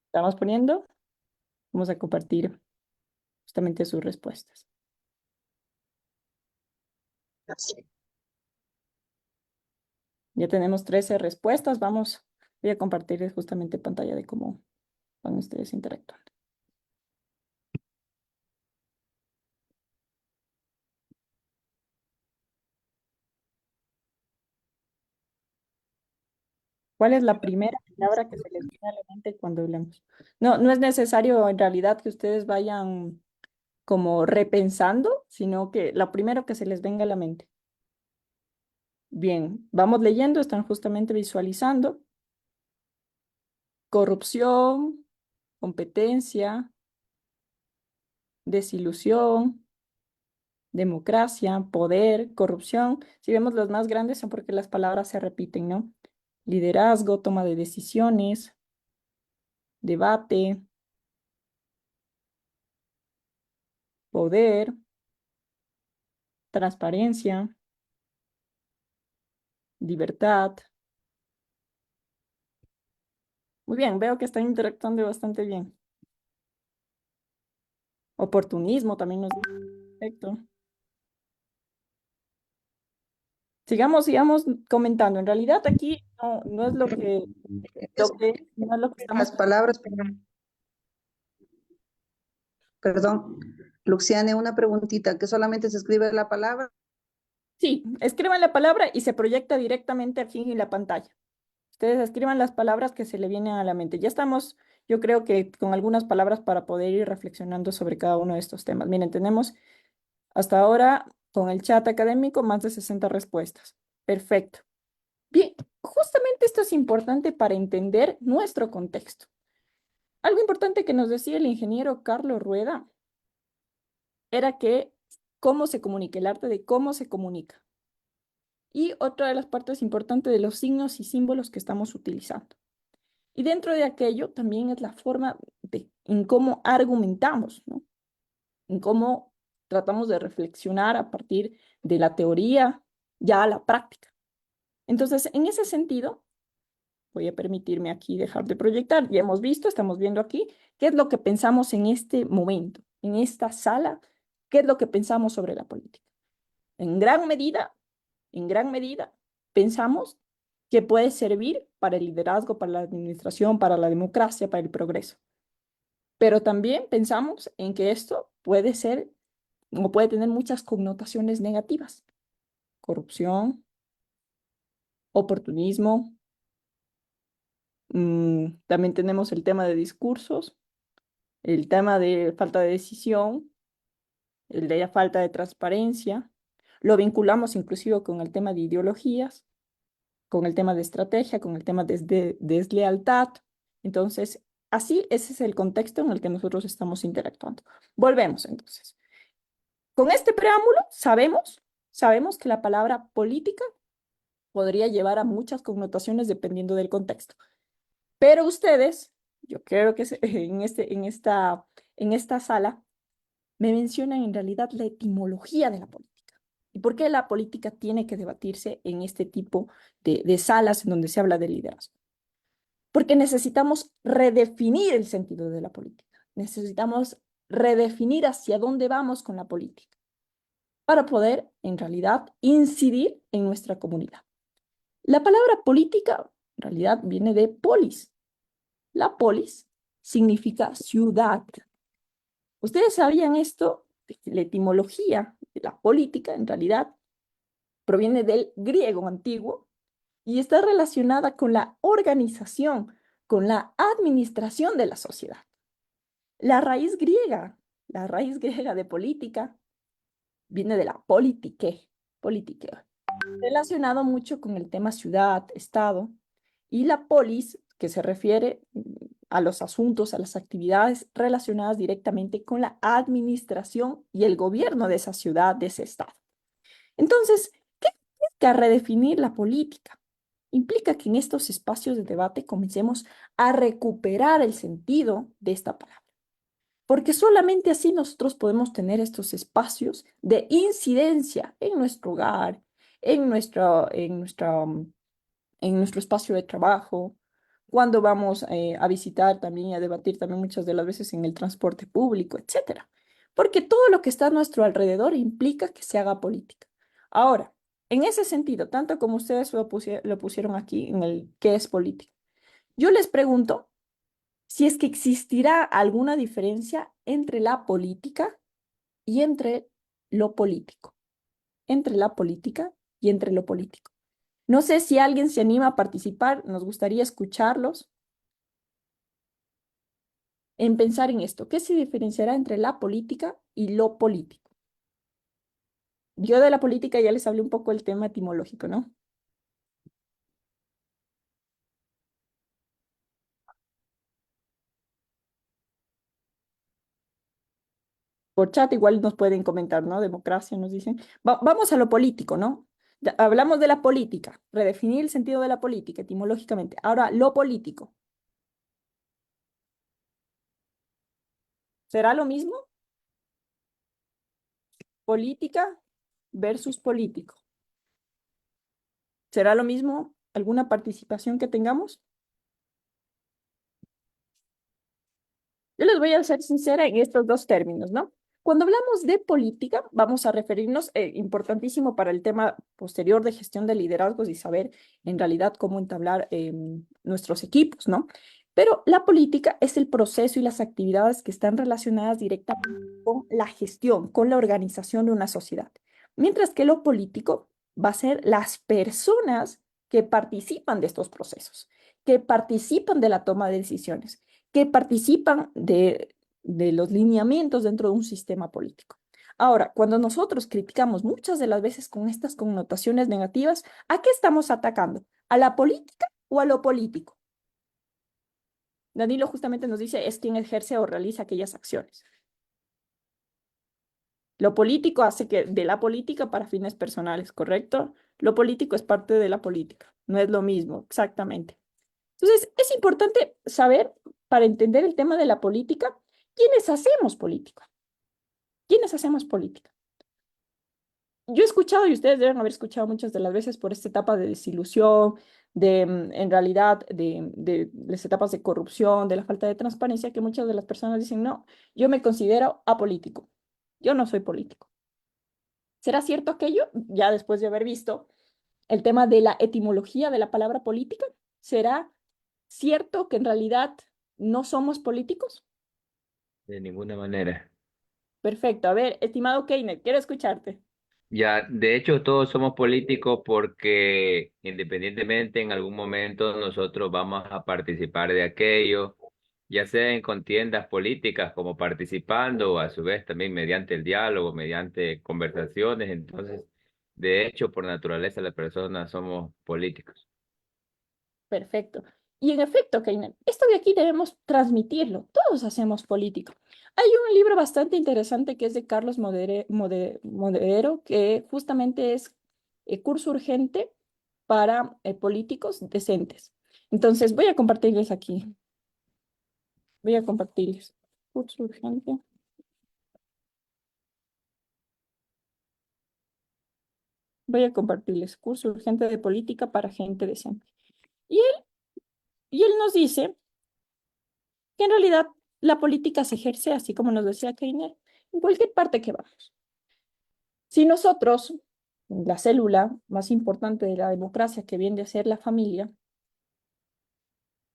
Estamos poniendo. Vamos a compartir justamente sus respuestas. Ya tenemos 13 respuestas. Voy a compartirles justamente pantalla de cómo van ustedes interactuando. ¿Cuál es la primera palabra que se les viene a la mente cuando hablamos? No, no es necesario en realidad que ustedes vayan como repensando, sino que lo primero que se les venga a la mente. Bien, vamos leyendo, están justamente visualizando. Corrupción, competencia, desilusión, democracia, poder, corrupción. Si vemos los más grandes son porque las palabras se repiten, ¿no? Liderazgo, toma de decisiones, debate, poder, transparencia, libertad. Muy bien, veo que están interactuando bastante bien. Oportunismo también nos... Perfecto. Sigamos comentando. En realidad aquí no es no es lo que estamos... Las palabras, perdón, Luciane, una preguntita, que solamente se escribe la palabra. Sí, escriban la palabra y se proyecta directamente aquí en la pantalla. Ustedes escriban las palabras que se le vienen a la mente. Ya estamos, yo creo que con algunas palabras para poder ir reflexionando sobre cada uno de estos temas. Miren, tenemos hasta ahora con el chat académico más de 60 respuestas. Perfecto. Bien, justamente esto es importante para entender nuestro contexto. Algo importante que nos decía el ingeniero Carlos Rueda era que cómo se comunica, el arte de cómo se comunica. Y otra de las partes importantes de los signos y símbolos que estamos utilizando. Y dentro de aquello también es la forma en cómo argumentamos, ¿no? En cómo tratamos de reflexionar a partir de la teoría ya a la práctica. Entonces, en ese sentido, voy a permitirme aquí dejar de proyectar. Ya hemos visto, estamos viendo aquí, qué es lo que pensamos en este momento, en esta sala, qué es lo que pensamos sobre la política. En gran medida, pensamos que puede servir para el liderazgo, para la administración, para la democracia, para el progreso. Pero también pensamos en que esto puede ser o puede tener muchas connotaciones negativas. Corrupción, oportunismo. También tenemos el tema de discursos, el tema de falta de decisión, el de la falta de transparencia. Lo vinculamos inclusive con el tema de ideologías, con el tema de estrategia, con el tema de deslealtad. Entonces, así ese es el contexto en el que nosotros estamos interactuando. Volvemos entonces. Con este preámbulo sabemos que la palabra política podría llevar a muchas connotaciones dependiendo del contexto. Pero ustedes, yo creo que en esta sala, me mencionan en realidad la etimología de la política. ¿Y por qué la política tiene que debatirse en este tipo de salas en donde se habla de liderazgo? Porque necesitamos redefinir el sentido de la política. Necesitamos redefinir hacia dónde vamos con la política para poder, en realidad, incidir en nuestra comunidad. La palabra política, en realidad, viene de polis. La polis significa ciudad. ¿Ustedes sabían esto? La etimología de la política, en realidad, proviene del griego antiguo y está relacionada con la organización, con la administración de la sociedad. La raíz griega de política, viene de la politike, relacionado mucho con el tema ciudad, estado, y la polis, que se refiere a los asuntos, a las actividades relacionadas directamente con la administración y el gobierno de esa ciudad, de ese estado. Entonces, ¿qué implica redefinir la política? Implica que en estos espacios de debate comencemos a recuperar el sentido de esta palabra, porque solamente así nosotros podemos tener estos espacios de incidencia en nuestro hogar, en nuestro espacio de trabajo, cuando vamos a visitar también y a debatir también muchas de las veces en el transporte público, etcétera. Porque todo lo que está a nuestro alrededor implica que se haga política. Ahora, en ese sentido, tanto como ustedes lo pusieron aquí en el qué es política, yo les pregunto si es que existirá alguna diferencia entre la política y entre lo político. Entre la política y entre lo político. No sé si alguien se anima a participar, nos gustaría escucharlos en pensar en esto. ¿Qué se diferenciará entre la política y lo político? Yo de la política ya les hablé un poco el tema etimológico, ¿no? Por chat igual nos pueden comentar, ¿no? Democracia, nos dicen. Vamos a lo político, ¿no? Hablamos de la política, redefinir el sentido de la política etimológicamente. Ahora, lo político. ¿Será lo mismo? Política versus político. ¿Será lo mismo alguna participación que tengamos? Yo les voy a ser sincera en estos dos términos, ¿no? Cuando hablamos de política, vamos a referirnos, importantísimo para el tema posterior de gestión de liderazgos y saber en realidad cómo entablar nuestros equipos, ¿no? Pero la política es el proceso y las actividades que están relacionadas directamente con la gestión, con la organización de una sociedad. Mientras que lo político va a ser las personas que participan de estos procesos, que participan de la toma de decisiones, que participan de los lineamientos dentro de un sistema político. Ahora, cuando nosotros criticamos muchas de las veces con estas connotaciones negativas, ¿a qué estamos atacando? ¿A la política o a lo político? Danilo justamente nos dice, es quien ejerce o realiza aquellas acciones. Lo político hace que de la política para fines personales, ¿correcto? Lo político es parte de la política, no es lo mismo, exactamente. Entonces, es importante saber, para entender el tema de la política, quiénes hacemos política. ¿Quiénes hacemos política? Yo he escuchado, y ustedes deben haber escuchado muchas de las veces por esta etapa de desilusión, en realidad, de las etapas de corrupción, de la falta de transparencia, que muchas de las personas dicen, no, yo me considero apolítico, yo no soy político. ¿Será cierto aquello? Ya después de haber visto el tema de la etimología de la palabra política, ¿será cierto que en realidad no somos políticos? De ninguna manera. Perfecto. A ver, estimado Keiner, quiero escucharte. Ya, de hecho, todos somos políticos porque independientemente en algún momento nosotros vamos a participar de aquello, ya sea en contiendas políticas como participando o a su vez también mediante el diálogo, mediante conversaciones. Entonces, de hecho, por naturaleza las personas somos políticos. Perfecto. Y en efecto, Keiner, esto de aquí debemos transmitirlo. Todos hacemos política. Hay un libro bastante interesante que es de Carlos Modero, que justamente es curso urgente para políticos decentes. Entonces, voy a compartirles aquí. Voy a compartirles. Curso urgente. Voy a compartirles. Curso urgente de política para gente decente. Y él nos dice que en realidad la política se ejerce, así como nos decía Keiner, en cualquier parte que vamos. Si nosotros, la célula más importante de la democracia, que viene a ser la familia,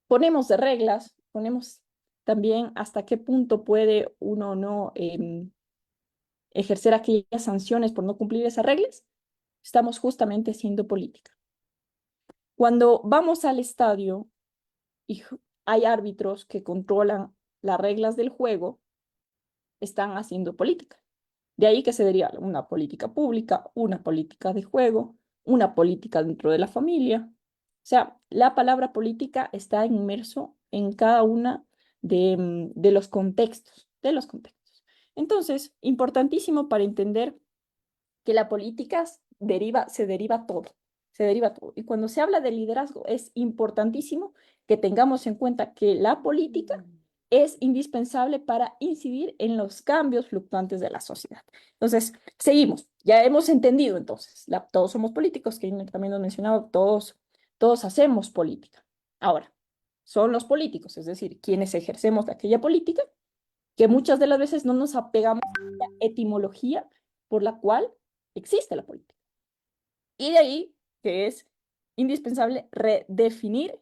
ponemos de reglas, ponemos también hasta qué punto puede uno o no ejercer aquellas sanciones por no cumplir esas reglas, estamos justamente haciendo política. Cuando vamos al estadio y hay árbitros que controlan las reglas del juego, están haciendo política. De ahí que se deriva una política pública, una política de juego, una política dentro de la familia. O sea, la palabra política está inmerso en cada una de los contextos, de los contextos. Entonces, importantísimo para entender que la política se deriva todo, se deriva todo. Y cuando se habla de liderazgo, es importantísimo que tengamos en cuenta que la política es indispensable para incidir en los cambios fluctuantes de la sociedad. Entonces, seguimos. Ya hemos entendido entonces, todos somos políticos, que también nos mencionaba, todos hacemos política. Ahora, son los políticos, es decir, quienes ejercemos de aquella política, que muchas de las veces no nos apegamos a la etimología por la cual existe la política. Y de ahí que es indispensable redefinir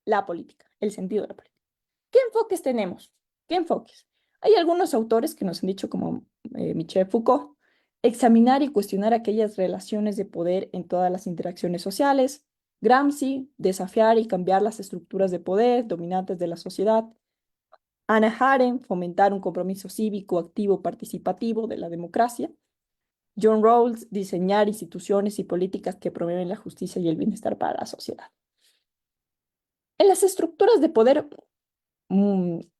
la política, el sentido de la política. ¿Qué enfoques tenemos? ¿Qué enfoques? Hay algunos autores que nos han dicho, como Michel Foucault, examinar y cuestionar aquellas relaciones de poder en todas las interacciones sociales. Gramsci, desafiar y cambiar las estructuras de poder dominantes de la sociedad. Hannah Arendt, fomentar un compromiso cívico, activo, participativo de la democracia. John Rawls, diseñar instituciones y políticas que promueven la justicia y el bienestar para la sociedad. En las estructuras de poder,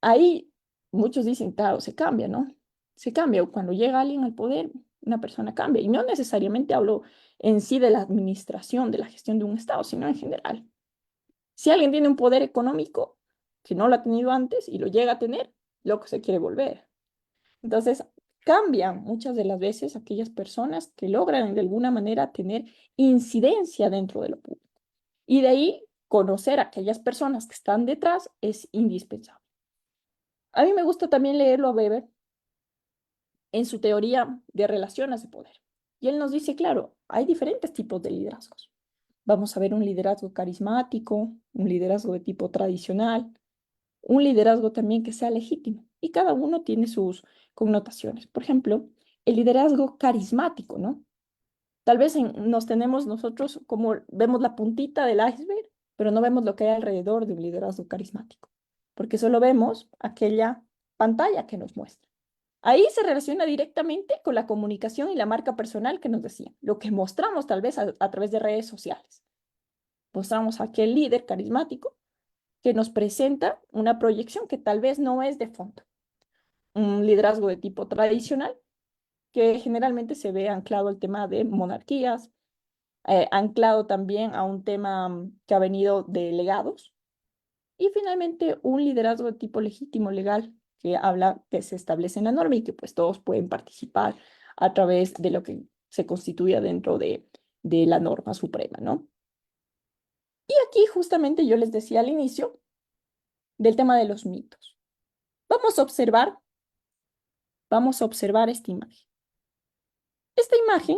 ahí muchos dicen, claro, se cambia, ¿no? Se cambia. Cuando llega alguien al poder, una persona cambia. Y no necesariamente hablo en sí de la administración, de la gestión de un Estado, sino en general. Si alguien tiene un poder económico que no lo ha tenido antes y lo llega a tener, loco se quiere volver. Entonces, cambian muchas de las veces aquellas personas que logran de alguna manera tener incidencia dentro de lo público. Y de ahí, conocer a aquellas personas que están detrás es indispensable. A mí me gusta también leerlo a Weber en su teoría de relaciones de poder. Y él nos dice, claro, hay diferentes tipos de liderazgos. Vamos a ver un liderazgo carismático, un liderazgo de tipo tradicional, un liderazgo también que sea legítimo. Y cada uno tiene sus connotaciones. Por ejemplo, el liderazgo carismático, ¿no? Tal vez nos tenemos nosotros como vemos la puntita del iceberg, pero no vemos lo que hay alrededor de un liderazgo carismático, porque solo vemos aquella pantalla que nos muestra. Ahí se relaciona directamente con la comunicación y la marca personal que nos decía, lo que mostramos tal vez a través de redes sociales. Mostramos a aquel líder carismático que nos presenta una proyección que tal vez no es de fondo. Un liderazgo de tipo tradicional que generalmente se ve anclado al tema de monarquías, anclado también a un tema que ha venido de legados, y finalmente un liderazgo de tipo legítimo legal que habla que se establece en la norma y que pues todos pueden participar a través de lo que se constituye dentro de la norma suprema, ¿no? Y aquí justamente yo les decía al inicio del tema de los mitos. Vamos a observar esta imagen. Esta imagen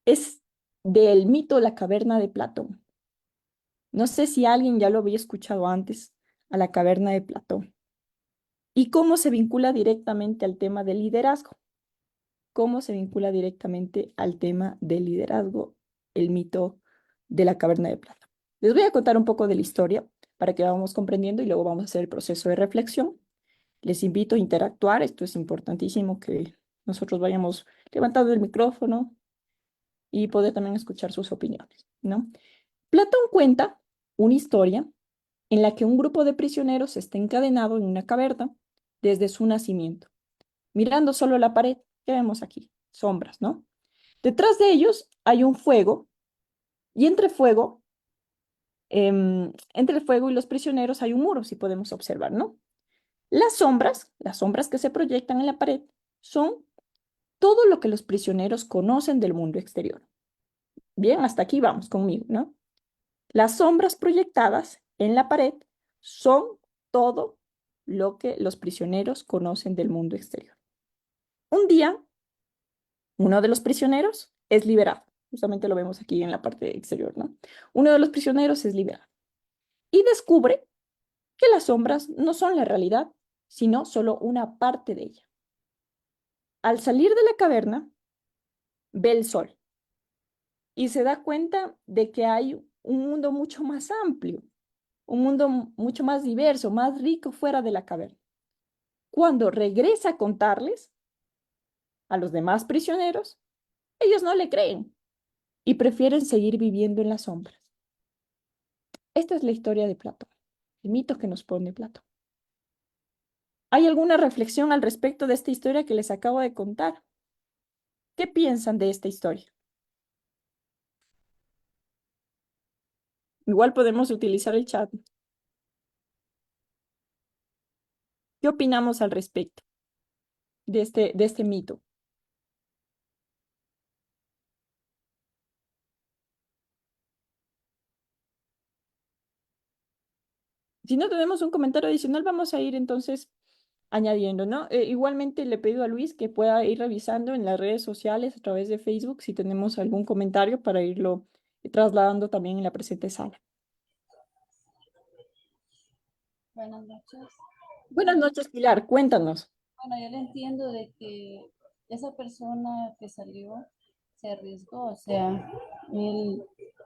es del mito La caverna de Platón. No sé si alguien ya lo había escuchado antes, a la caverna de Platón. ¿Y cómo se vincula directamente al tema del liderazgo? ¿Cómo se vincula directamente al tema del liderazgo el mito de la caverna de Platón? Les voy a contar un poco de la historia para que vamos comprendiendo y luego vamos a hacer el proceso de reflexión. Les invito a interactuar, esto es importantísimo que nosotros vayamos levantando el micrófono y poder también escuchar sus opiniones, ¿no? Platón cuenta una historia en la que un grupo de prisioneros está encadenado en una caverna desde su nacimiento, mirando solo la pared que vemos aquí, sombras, ¿no? Detrás de ellos hay un fuego y entre el fuego y los prisioneros hay un muro, si podemos observar, ¿no? Las sombras que se proyectan en la pared, son todo lo que los prisioneros conocen del mundo exterior. Bien, hasta aquí vamos conmigo, ¿no? Las sombras proyectadas en la pared son todo lo que los prisioneros conocen del mundo exterior. Un día, uno de los prisioneros es liberado. Justamente lo vemos aquí en la parte exterior, ¿no? Uno de los prisioneros es liberado y descubre que las sombras no son la realidad, sino solo una parte de ella. Al salir de la caverna, ve el sol y se da cuenta de que hay un mundo mucho más amplio, un mundo mucho más diverso, más rico fuera de la caverna. Cuando regresa a contarles a los demás prisioneros, ellos no le creen y prefieren seguir viviendo en las sombras. Esta es la historia de Platón, el mito que nos pone Platón. ¿Hay alguna reflexión al respecto de esta historia que les acabo de contar? ¿Qué piensan de esta historia? Igual podemos utilizar el chat. ¿Qué opinamos al respecto de este mito? Si no tenemos un comentario adicional, vamos a ir entonces añadiendo, ¿no? Igualmente le pido a Luis que pueda ir revisando en las redes sociales a través de Facebook si tenemos algún comentario para irlo trasladando también en la presente sala. Buenas noches. Buenas noches, Pilar. Cuéntanos. Bueno, yo le entiendo de que esa persona que salió se arriesgó, o sea, él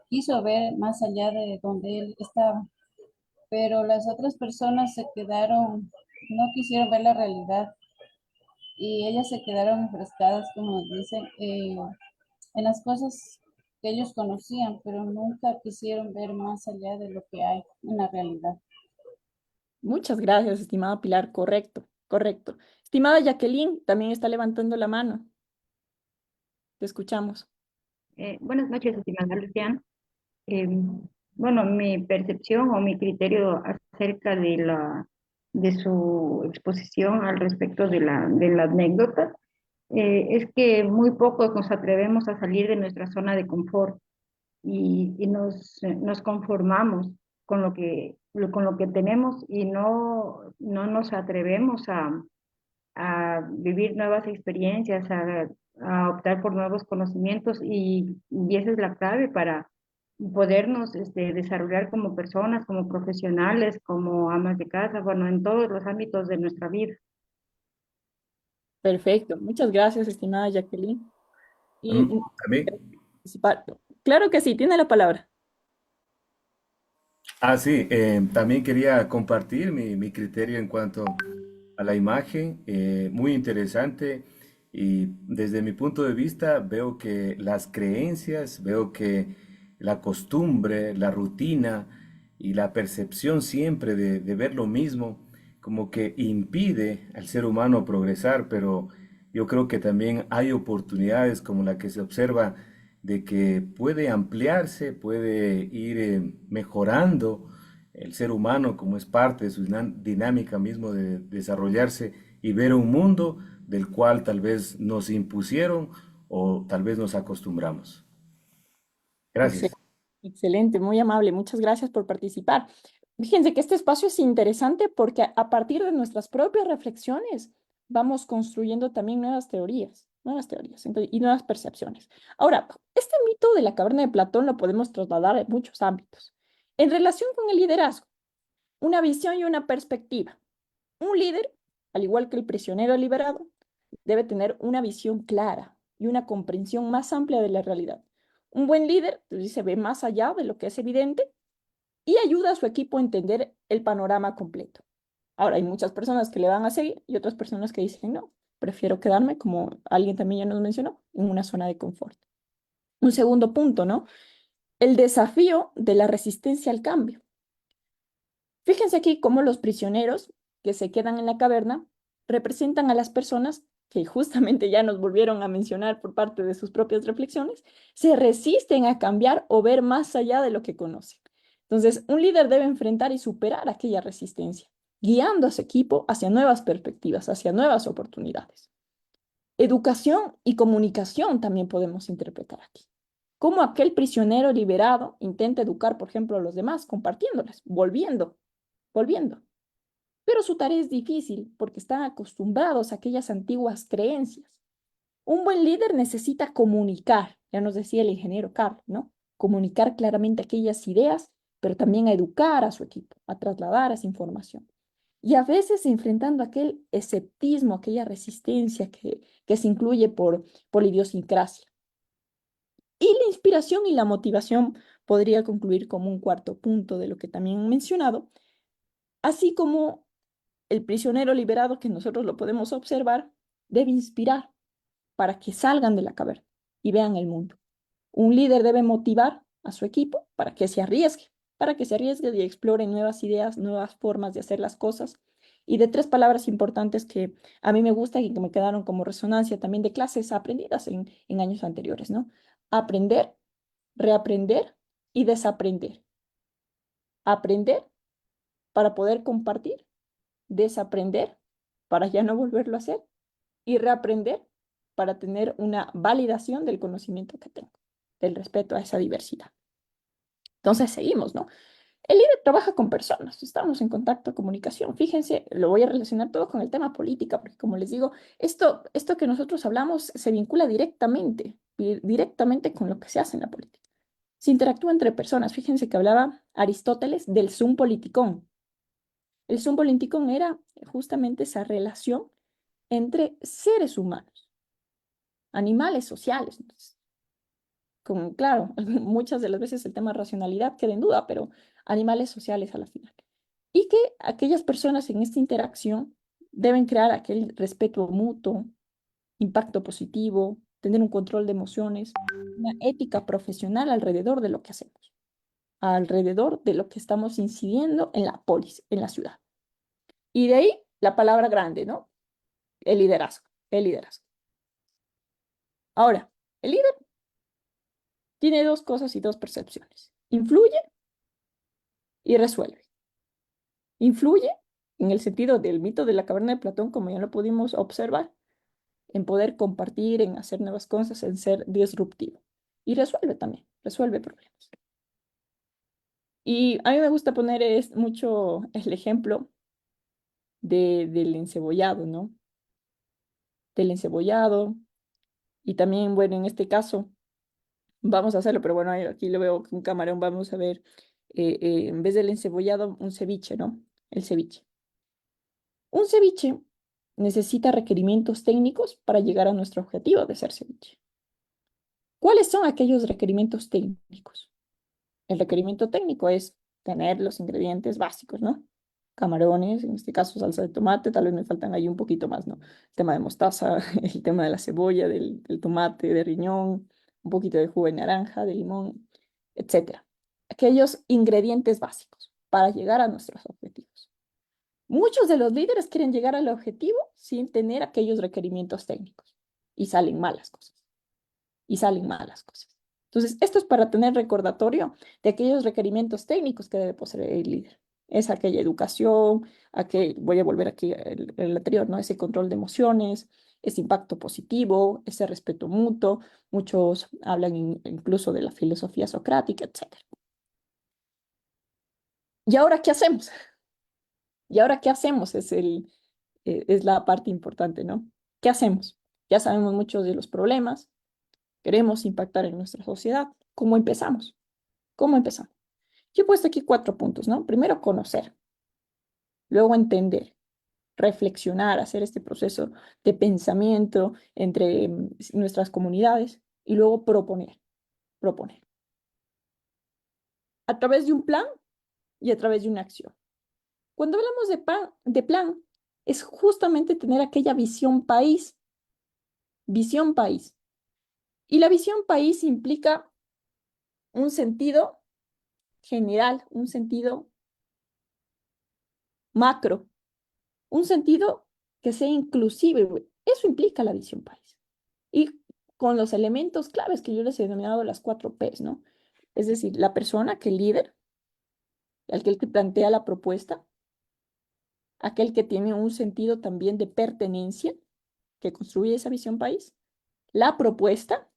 quiso ver más allá de donde él estaba, pero las otras personas se quedaron, no quisieron ver la realidad y ellas se quedaron enfrascadas, como dicen, en las cosas que ellos conocían, pero nunca quisieron ver más allá de lo que hay en la realidad. Muchas gracias, estimada Pilar. Correcto, correcto. Estimada Jacqueline, también está levantando la mano. Te escuchamos. Buenas noches, estimada Luciana. Eh, bueno, mi percepción o mi criterio acerca de su exposición al respecto de la anécdota es que muy pocos nos atrevemos a salir de nuestra zona de confort y nos conformamos con lo que tenemos y no nos atrevemos a vivir nuevas experiencias, a optar por nuevos conocimientos y esa es la clave para podernos desarrollar como personas, como profesionales, como amas de casa, bueno, en todos los ámbitos de nuestra vida. Perfecto. Muchas gracias, estimada Jacqueline. Y También. participar. Claro que sí, tiene la palabra. Sí, también quería compartir mi criterio en cuanto a la imagen, muy interesante y desde mi punto de vista veo que las creencias, veo que la costumbre, la rutina y la percepción siempre de ver lo mismo como que impide al ser humano progresar, pero yo creo que también hay oportunidades como la que se observa de que puede ampliarse, puede ir mejorando el ser humano como es parte de su dinámica mismo de desarrollarse y ver un mundo del cual tal vez nos impusieron o tal vez nos acostumbramos. Excel- Gracias. Excelente, muy amable. Muchas gracias por participar. Fíjense que este espacio es interesante porque a partir de nuestras propias reflexiones vamos construyendo también nuevas teorías y nuevas percepciones. Ahora, este mito de la caverna de Platón lo podemos trasladar en muchos ámbitos. En relación con el liderazgo, una visión y una perspectiva. Un líder, al igual que el prisionero liberado, debe tener una visión clara y una comprensión más amplia de la realidad. Un buen líder se ve más allá de lo que es evidente y ayuda a su equipo a entender el panorama completo. Ahora, hay muchas personas que le van a seguir y otras personas que dicen, no, prefiero quedarme, como alguien también ya nos mencionó, en una zona de confort. Un segundo punto, ¿no? El desafío de la resistencia al cambio. Fíjense aquí cómo los prisioneros que se quedan en la caverna representan a las personas que justamente ya nos volvieron a mencionar por parte de sus propias reflexiones, se resisten a cambiar o ver más allá de lo que conocen. Entonces, un líder debe enfrentar y superar aquella resistencia, guiando a su equipo hacia nuevas perspectivas, hacia nuevas oportunidades. Educación y comunicación también podemos interpretar aquí. Cómo aquel prisionero liberado intenta educar, por ejemplo, a los demás, compartiéndoles, volviendo. Pero su tarea es difícil porque están acostumbrados a aquellas antiguas creencias. Un buen líder necesita comunicar, ya nos decía el ingeniero Carl, ¿no? Comunicar claramente aquellas ideas, pero también a educar a su equipo, a trasladar esa información. Y a veces enfrentando aquel escepticismo, aquella resistencia que se incluye por la idiosincrasia. Y la inspiración y la motivación podría concluir como un cuarto punto de lo que también he mencionado, así como el prisionero liberado, que nosotros lo podemos observar, debe inspirar para que salgan de la caverna y vean el mundo. Un líder debe motivar a su equipo para que se arriesgue y explore nuevas ideas, nuevas formas de hacer las cosas. Y de tres palabras importantes que a mí me gustan y que me quedaron como resonancia también de clases aprendidas en años anteriores, ¿no? Aprender, reaprender y desaprender. Aprender para poder compartir, desaprender para ya no volverlo a hacer y reaprender para tener una validación del conocimiento que tengo, del respeto a esa diversidad. Entonces seguimos, ¿no? El líder trabaja con personas, estamos en contacto, comunicación. Fíjense, lo voy a relacionar todo con el tema política, porque como les digo, esto que nosotros hablamos se vincula directamente con lo que se hace en la política. Se interactúa entre personas. Fíjense que hablaba Aristóteles del zoom politicón. El zoom politicón era justamente esa relación entre seres humanos, animales sociales. Entonces, claro, muchas de las veces el tema de racionalidad queda en duda, pero animales sociales a la final. Y que aquellas personas en esta interacción deben crear aquel respeto mutuo, impacto positivo, tener un control de emociones, una ética profesional alrededor de lo que hacemos, alrededor de lo que estamos incidiendo en la polis, en la ciudad. Y de ahí la palabra grande, ¿no? El liderazgo, el liderazgo. Ahora, el líder tiene dos cosas y dos percepciones. Influye y resuelve. Influye en el sentido del mito de la caverna de Platón, como ya lo pudimos observar, en poder compartir, en hacer nuevas cosas, en ser disruptivo. Y resuelve también, resuelve problemas. Y a mí me gusta poner mucho el ejemplo del encebollado, ¿no? Del encebollado. Y también, bueno, en este caso, vamos a hacerlo, pero bueno, aquí lo veo con camarón, vamos a ver, en vez del encebollado, un ceviche, ¿no? El ceviche. Un ceviche necesita requerimientos técnicos para llegar a nuestro objetivo de ser ceviche. ¿Cuáles son aquellos requerimientos técnicos? El requerimiento técnico es tener los ingredientes básicos, ¿no? Camarones, en este caso salsa de tomate, tal vez me faltan ahí un poquito más, ¿no? El tema de mostaza, el tema de la cebolla, del tomate, de riñón, un poquito de jugo de naranja, de limón, etcétera. Aquellos ingredientes básicos para llegar a nuestros objetivos. Muchos de los líderes quieren llegar al objetivo sin tener aquellos requerimientos técnicos y salen malas cosas. Y salen malas cosas. Entonces, esto es para tener recordatorio de aquellos requerimientos técnicos que debe poseer el líder. Es aquella educación, voy a volver aquí el anterior, ¿no? Ese control de emociones, ese impacto positivo, ese respeto mutuo. Muchos hablan incluso de la filosofía socrática, etc. ¿Y ahora qué hacemos? ¿Y ahora qué hacemos? Es la parte importante, ¿no? ¿Qué hacemos? Ya sabemos muchos de los problemas, queremos impactar en nuestra sociedad. ¿Cómo empezamos? ¿Cómo empezamos? Yo he puesto aquí 4 puntos, ¿no? Primero, conocer, luego entender, reflexionar, hacer este proceso de pensamiento entre nuestras comunidades y luego proponer. A través de un plan y a través de una acción. Cuando hablamos de plan, es justamente tener aquella visión país. Visión país. Y la visión país implica un sentido general, un sentido macro, un sentido que sea inclusive. Eso implica la visión país. Y con los elementos claves que yo les he denominado las 4 Ps, ¿no? Es decir, la persona, que el líder, aquel que plantea la propuesta, aquel que tiene un sentido también de pertenencia, que construye esa visión país, la propuesta,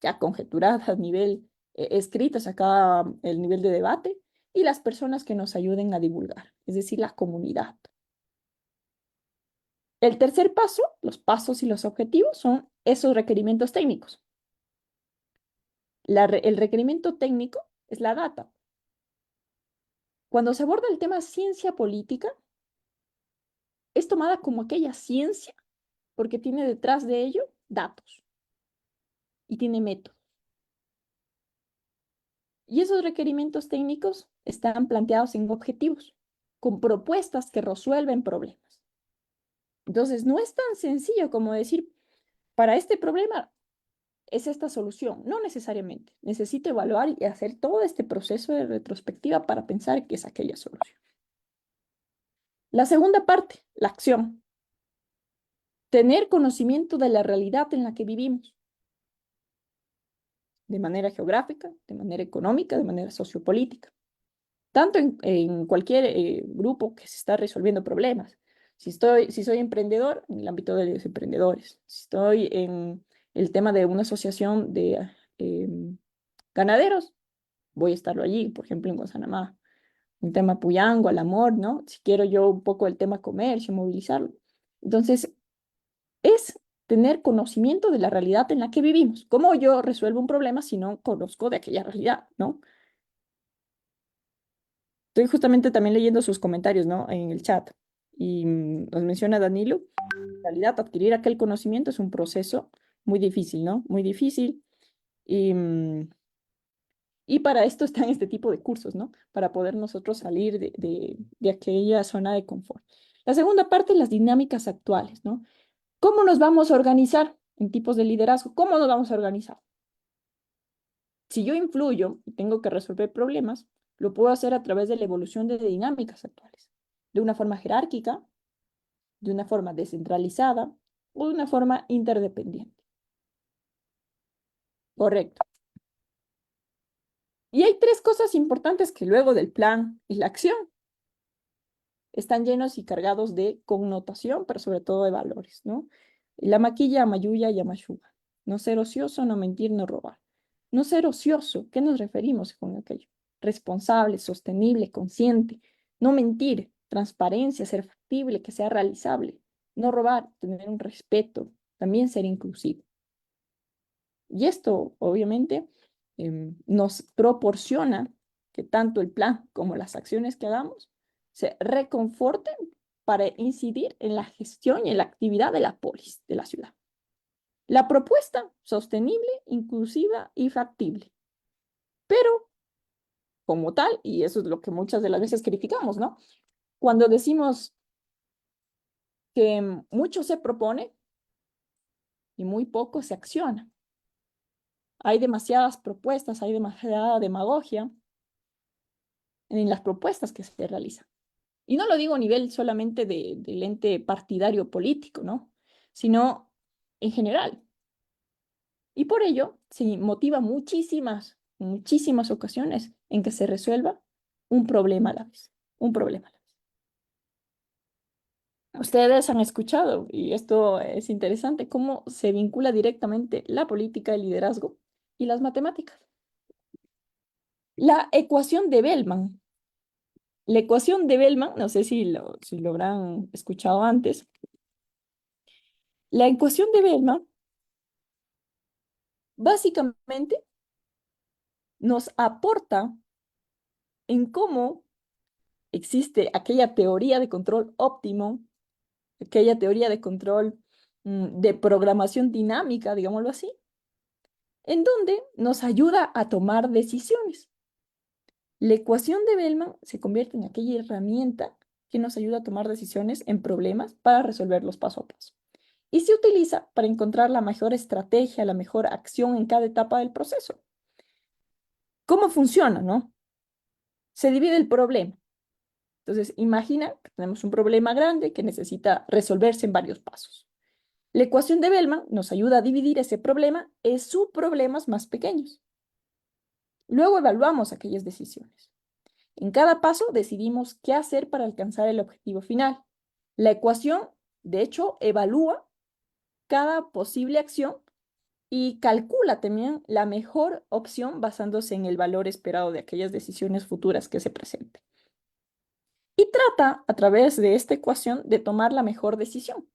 ya conjeturada a nivel escrita, sacada el nivel de debate, y las personas que nos ayuden a divulgar, es decir, la comunidad. El tercer paso, los pasos y los objetivos, son esos requerimientos técnicos. El requerimiento técnico es la data. Cuando se aborda el tema ciencia política, es tomada como aquella ciencia porque tiene detrás de ello datos y tiene métodos. Y esos requerimientos técnicos están planteados en objetivos, con propuestas que resuelven problemas. Entonces, no es tan sencillo como decir, para este problema es esta solución. No necesariamente. Necesito evaluar y hacer todo este proceso de retrospectiva para pensar que es aquella solución. La segunda parte, la acción. Tener conocimiento de la realidad en la que vivimos, de manera geográfica, de manera económica, de manera sociopolítica. Tanto en cualquier grupo que se está resolviendo problemas. Si soy emprendedor, en el ámbito de los emprendedores. Si estoy en el tema de una asociación de ganaderos, voy a estarlo allí, por ejemplo, en Guantanamá. Un tema Puyango, al amor, ¿no? Si quiero yo un poco el tema comercio, movilizarlo. Entonces, es tener conocimiento de la realidad en la que vivimos. ¿Cómo yo resuelvo un problema si no conozco de aquella realidad, ¿no? Estoy justamente también leyendo sus comentarios, ¿no? En el chat. Y nos menciona Danilo, en realidad adquirir aquel conocimiento es un proceso muy difícil, ¿no? Muy difícil. Y para esto están este tipo de cursos, ¿no? Para poder nosotros salir de aquella zona de confort. La segunda parte, las dinámicas actuales, ¿no? ¿Cómo nos vamos a organizar en tipos de liderazgo? ¿Cómo nos vamos a organizar? Si yo influyo y tengo que resolver problemas, lo puedo hacer a través de la evolución de dinámicas actuales, de una forma jerárquica, de una forma descentralizada o de una forma interdependiente. Correcto. Y hay 3 cosas importantes que luego del plan y la acción están llenos y cargados de connotación, pero sobre todo de valores, ¿no? La maquilla, Amayuya y Amashuga. No ser ocioso, no mentir, no robar. No ser ocioso, ¿qué nos referimos con aquello? Responsable, sostenible, consciente. No mentir, transparencia, ser factible, que sea realizable. No robar, tener un respeto, también ser inclusivo. Y esto, obviamente, nos proporciona que tanto el plan como las acciones que hagamos se reconforten para incidir en la gestión y en la actividad de la polis, de la ciudad. La propuesta, sostenible, inclusiva y factible. Pero, como tal, y eso es lo que muchas de las veces criticamos, ¿no? Cuando decimos que mucho se propone y muy poco se acciona. Hay demasiadas propuestas, hay demasiada demagogia en las propuestas que se realizan. Y no lo digo a nivel solamente del ente partidario político, ¿no? Sino en general. Y por ello se motiva muchísimas ocasiones en que se resuelva un problema a la vez, un problema a la vez. Ustedes han escuchado, y esto es interesante, cómo se vincula directamente la política, el liderazgo y las matemáticas. La ecuación de Bellman. La ecuación de Bellman, no sé si lo habrán escuchado antes. La ecuación de Bellman básicamente nos aporta en cómo existe aquella teoría de control óptimo, aquella teoría de control de programación dinámica, digámoslo así, en donde nos ayuda a tomar decisiones. La ecuación de Bellman se convierte en aquella herramienta que nos ayuda a tomar decisiones en problemas para resolverlos paso a paso. Y se utiliza para encontrar la mejor estrategia, la mejor acción en cada etapa del proceso. ¿Cómo funciona, no? Se divide el problema. Entonces, imagina que tenemos un problema grande que necesita resolverse en varios pasos. La ecuación de Bellman nos ayuda a dividir ese problema en subproblemas más pequeños. Luego evaluamos aquellas decisiones. En cada paso decidimos qué hacer para alcanzar el objetivo final. La ecuación, de hecho, evalúa cada posible acción y calcula también la mejor opción basándose en el valor esperado de aquellas decisiones futuras que se presenten. Y trata, a través de esta ecuación, de tomar la mejor decisión.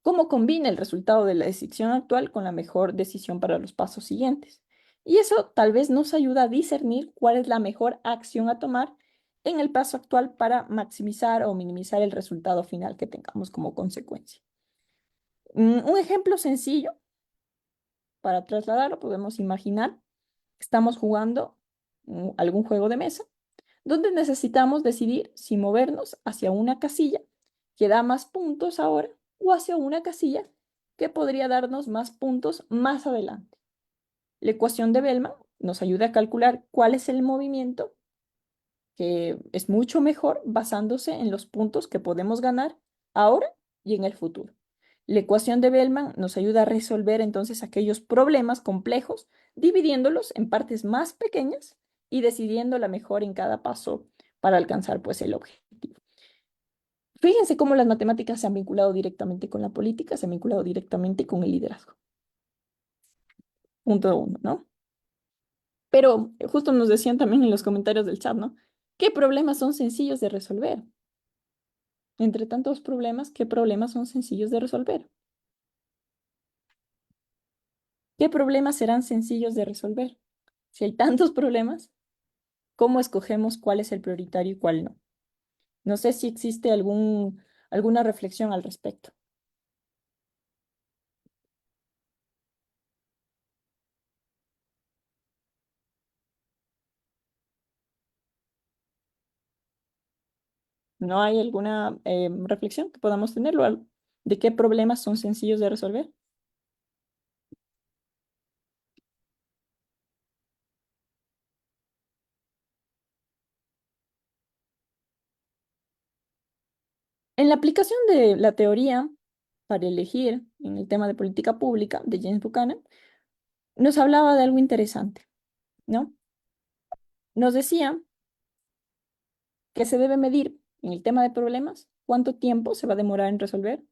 ¿Cómo combina el resultado de la decisión actual con la mejor decisión para los pasos siguientes? Y eso tal vez nos ayuda a discernir cuál es la mejor acción a tomar en el paso actual para maximizar o minimizar el resultado final que tengamos como consecuencia. Un ejemplo sencillo para trasladarlo, podemos imaginar que estamos jugando algún juego de mesa donde necesitamos decidir si movernos hacia una casilla que da más puntos ahora o hacia una casilla que podría darnos más puntos más adelante. La ecuación de Bellman nos ayuda a calcular cuál es el movimiento que es mucho mejor basándose en los puntos que podemos ganar ahora y en el futuro. La ecuación de Bellman nos ayuda a resolver entonces aquellos problemas complejos, dividiéndolos en partes más pequeñas y decidiendo la mejor en cada paso para alcanzar pues el objetivo. Fíjense cómo las matemáticas se han vinculado directamente con la política, se han vinculado directamente con el liderazgo. Punto uno, ¿no? Pero justo nos decían también en los comentarios del chat, ¿no? ¿Qué problemas son sencillos de resolver? Entre tantos problemas, ¿qué problemas son sencillos de resolver? ¿Qué problemas serán sencillos de resolver? Si hay tantos problemas, ¿cómo escogemos cuál es el prioritario y cuál no? No sé si existe alguna reflexión al respecto. ¿No hay alguna reflexión que podamos tenerlo? ¿De qué problemas son sencillos de resolver? En la aplicación de la teoría para elegir en el tema de política pública de James Buchanan, nos hablaba de algo interesante, ¿no? Nos decía que se debe medir en el tema de problemas cuánto tiempo se va a demorar en resolver,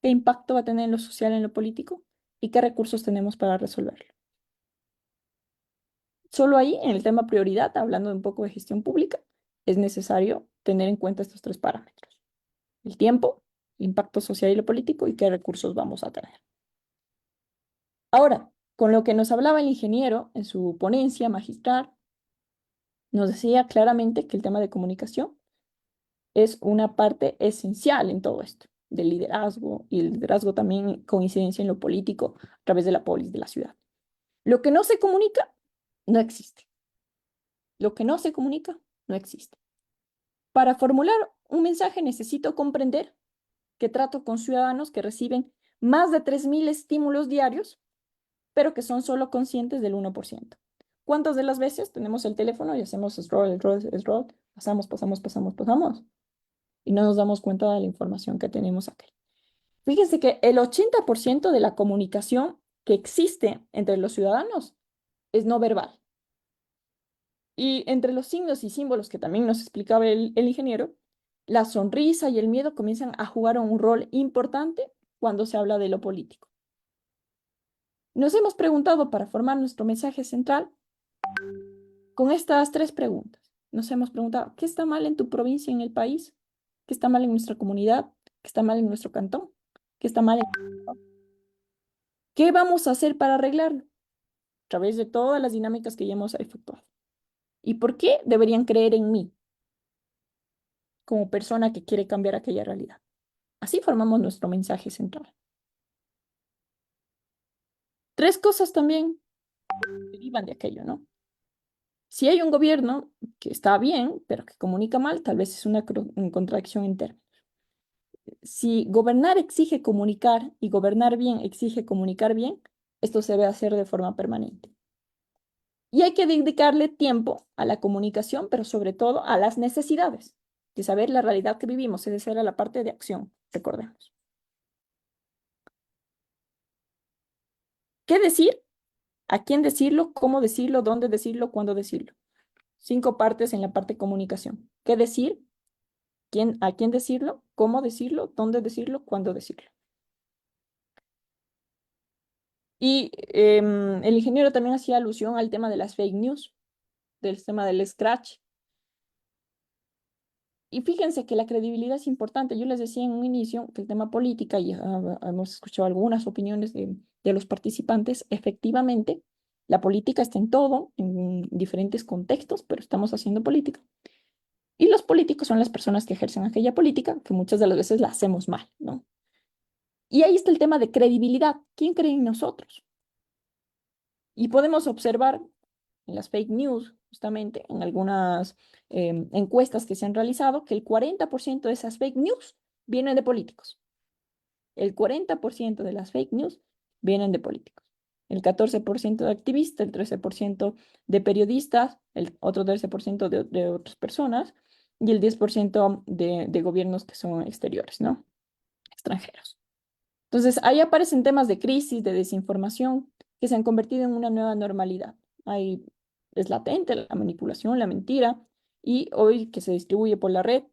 qué impacto va a tener en lo social, en lo político y qué recursos tenemos para resolverlo. Solo ahí, en el tema prioridad, hablando un poco de gestión pública, es necesario tener en cuenta estos tres parámetros: el tiempo, el impacto social y lo político y qué recursos vamos a tener. Ahora, con lo que nos hablaba el ingeniero en su ponencia magistral, nos decía claramente que el tema de comunicación es una parte esencial en todo esto, del liderazgo, y el liderazgo también con incidencia en lo político a través de la polis de la ciudad. Lo que no se comunica, no existe. Lo que no se comunica, no existe. Para formular un mensaje necesito comprender que trato con ciudadanos que reciben más de 3.000 estímulos diarios, pero que son solo conscientes del 1%. ¿Cuántas de las veces tenemos el teléfono y hacemos scroll, scroll, scroll? Pasamos, pasamos, pasamos, pasamos. y no nos damos cuenta de la información que tenemos aquí. Fíjense que el 80% de la comunicación que existe entre los ciudadanos es no verbal. Y entre los signos y símbolos que también nos explicaba el ingeniero, la sonrisa y el miedo comienzan a jugar un rol importante cuando se habla de lo político. Nos hemos preguntado para formar nuestro mensaje central con estas 3 preguntas. Nos hemos preguntado, ¿qué está mal en tu provincia, en el país? ¿Qué está mal en nuestra comunidad? ¿Qué está mal en nuestro cantón? ¿Qué está mal en... ¿Qué vamos a hacer para arreglarlo? A través de todas las dinámicas que ya hemos efectuado. ¿Y por qué deberían creer en mí como persona que quiere cambiar aquella realidad? Así formamos nuestro mensaje central. 3 cosas también derivan de aquello, ¿no? Si hay un gobierno que está bien, pero que comunica mal, tal vez es una contradicción en términos. Si gobernar exige comunicar y gobernar bien exige comunicar bien, esto se debe hacer de forma permanente. Y hay que dedicarle tiempo a la comunicación, pero sobre todo a las necesidades de saber la realidad que vivimos. Esa era la parte de acción, recordemos. ¿Qué decir? ¿A quién decirlo? ¿Cómo decirlo? ¿Dónde decirlo? ¿Cuándo decirlo? 5 partes en la parte de comunicación. ¿Qué decir? ¿A quién decirlo? ¿Cómo decirlo? ¿Dónde decirlo? ¿Cuándo decirlo? Y el ingeniero también hacía alusión al tema de las fake news, del tema del scratch. Y fíjense que la credibilidad es importante. Yo les decía en un inicio que el tema política, y hemos escuchado algunas opiniones de los participantes, efectivamente, la política está en todo, en diferentes contextos, pero estamos haciendo política. Y los políticos son las personas que ejercen aquella política, que muchas de las veces la hacemos mal, ¿no? Y ahí está el tema de credibilidad. ¿Quién cree en nosotros? Y podemos observar en las fake news, justamente en algunas encuestas que se han realizado, que el 40% de esas fake news vienen de políticos. El 40% de las fake news vienen de políticos. El 14% de activistas, el 13% de periodistas, el otro 13% de otras personas y el 10% de gobiernos que son exteriores, ¿no? Extranjeros. Entonces, ahí aparecen temas de crisis, de desinformación, que se han convertido en una nueva normalidad. Ahí es latente la manipulación, la mentira, y hoy que se distribuye por la red,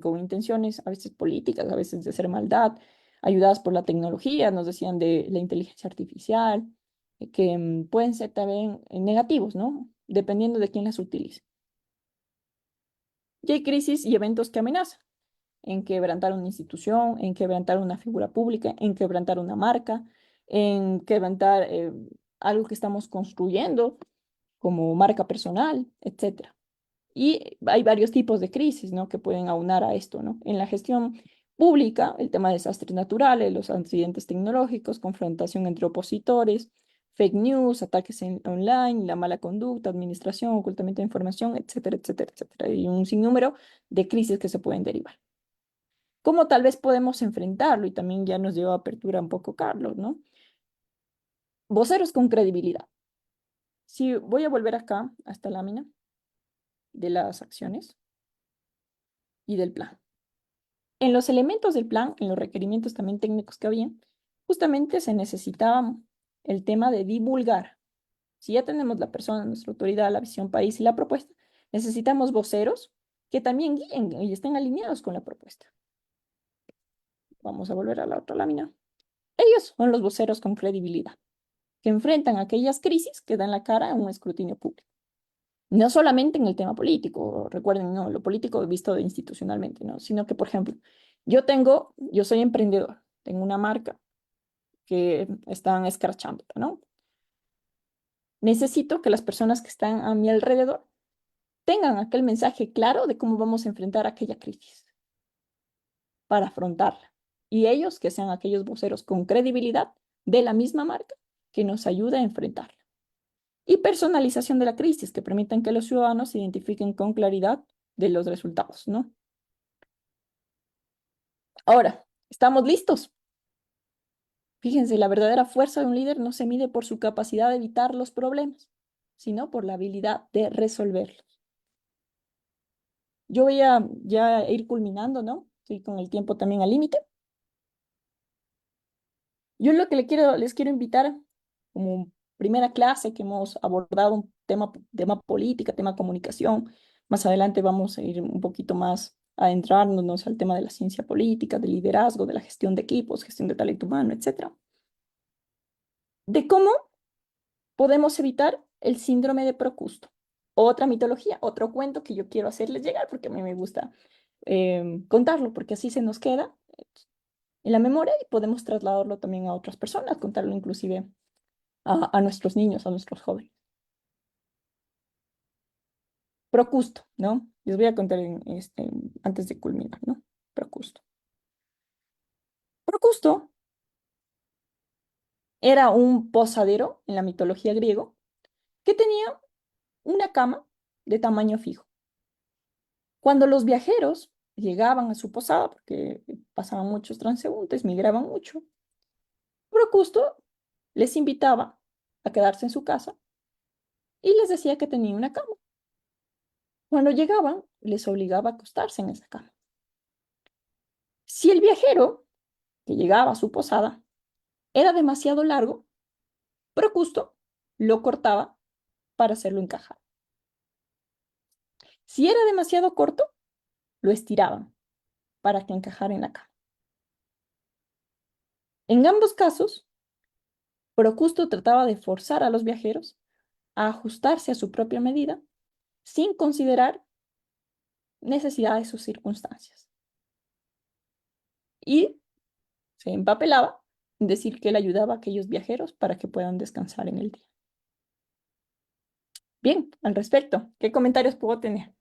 con intenciones a veces políticas, a veces de hacer maldad, ayudadas por la tecnología, nos decían de la inteligencia artificial, que pueden ser también negativos, ¿no? Dependiendo de quién las utilice. Y hay crisis y eventos que amenazan en quebrantar una institución, en quebrantar una figura pública, en quebrantar una marca, en quebrantar algo que estamos construyendo como marca personal, etcétera. Y hay varios tipos de crisis, ¿no? Que pueden aunar a esto, ¿no? En la gestión pública, el tema de desastres naturales, los accidentes tecnológicos, confrontación entre opositores, fake news, ataques online, la mala conducta, administración, ocultamiento de información, etcétera, etcétera, etcétera. Y un sinnúmero de crisis que se pueden derivar. ¿Cómo tal vez podemos enfrentarlo? Y también ya nos dio apertura un poco Carlos, ¿no? Voceros con credibilidad. Si voy a volver acá a esta lámina de las acciones y del plan. En los elementos del plan, en los requerimientos también técnicos que había, justamente se necesitaba el tema de divulgar. Si ya tenemos la persona, nuestra autoridad, la visión país y la propuesta, necesitamos voceros que también guíen y estén alineados con la propuesta. Vamos a volver a la otra lámina. Ellos son los voceros con credibilidad, que enfrentan aquellas crisis que dan la cara a un escrutinio público. No solamente en el tema político, recuerden, no, lo político visto institucionalmente, ¿no? Sino que, por ejemplo, yo soy emprendedor, tengo una marca que están escrachando, ¿no? Necesito que las personas que están a mi alrededor tengan aquel mensaje claro de cómo vamos a enfrentar aquella crisis para afrontarla. Y ellos que sean aquellos voceros con credibilidad de la misma marca que nos ayude a enfrentarla. Y personalización de la crisis, que permitan que los ciudadanos se identifiquen con claridad de los resultados, ¿no? Ahora, ¿estamos listos? Fíjense, la verdadera fuerza de un líder no se mide por su capacidad de evitar los problemas, sino por la habilidad de resolverlos. Yo voy a ya ir culminando, ¿no? Estoy con el tiempo también al límite. Yo lo que les quiero invitar, como primera clase que hemos abordado un tema política, tema comunicación. Más adelante vamos a ir un poquito más adentrándonos al tema de la ciencia política, del liderazgo, de la gestión de equipos, gestión de talento humano, etcétera. De cómo podemos evitar el síndrome de Procusto. Otra mitología, otro cuento que yo quiero hacerles llegar porque a mí me gusta contarlo, porque así se nos queda en la memoria y podemos trasladarlo también a otras personas, contarlo inclusive a nuestros niños, a nuestros jóvenes. Procusto, ¿no? Les voy a contar antes de culminar, ¿no? Procusto. Procusto era un posadero en la mitología griego que tenía una cama de tamaño fijo. Cuando los viajeros llegaban a su posada, porque pasaban muchos transeúntes, migraban mucho, Procusto les invitaba a quedarse en su casa y les decía que tenía una cama. Cuando llegaban, les obligaba a acostarse en esa cama. Si el viajero que llegaba a su posada era demasiado largo, Procusto lo cortaba para hacerlo encajar. Si era demasiado corto, lo estiraban para que encajara en la cama. En ambos casos, Procusto trataba de forzar a los viajeros a ajustarse a su propia medida sin considerar necesidades o circunstancias. Y se empapelaba en decir que él ayudaba a aquellos viajeros para que puedan descansar en el día. Bien, al respecto, ¿qué comentarios puedo tener?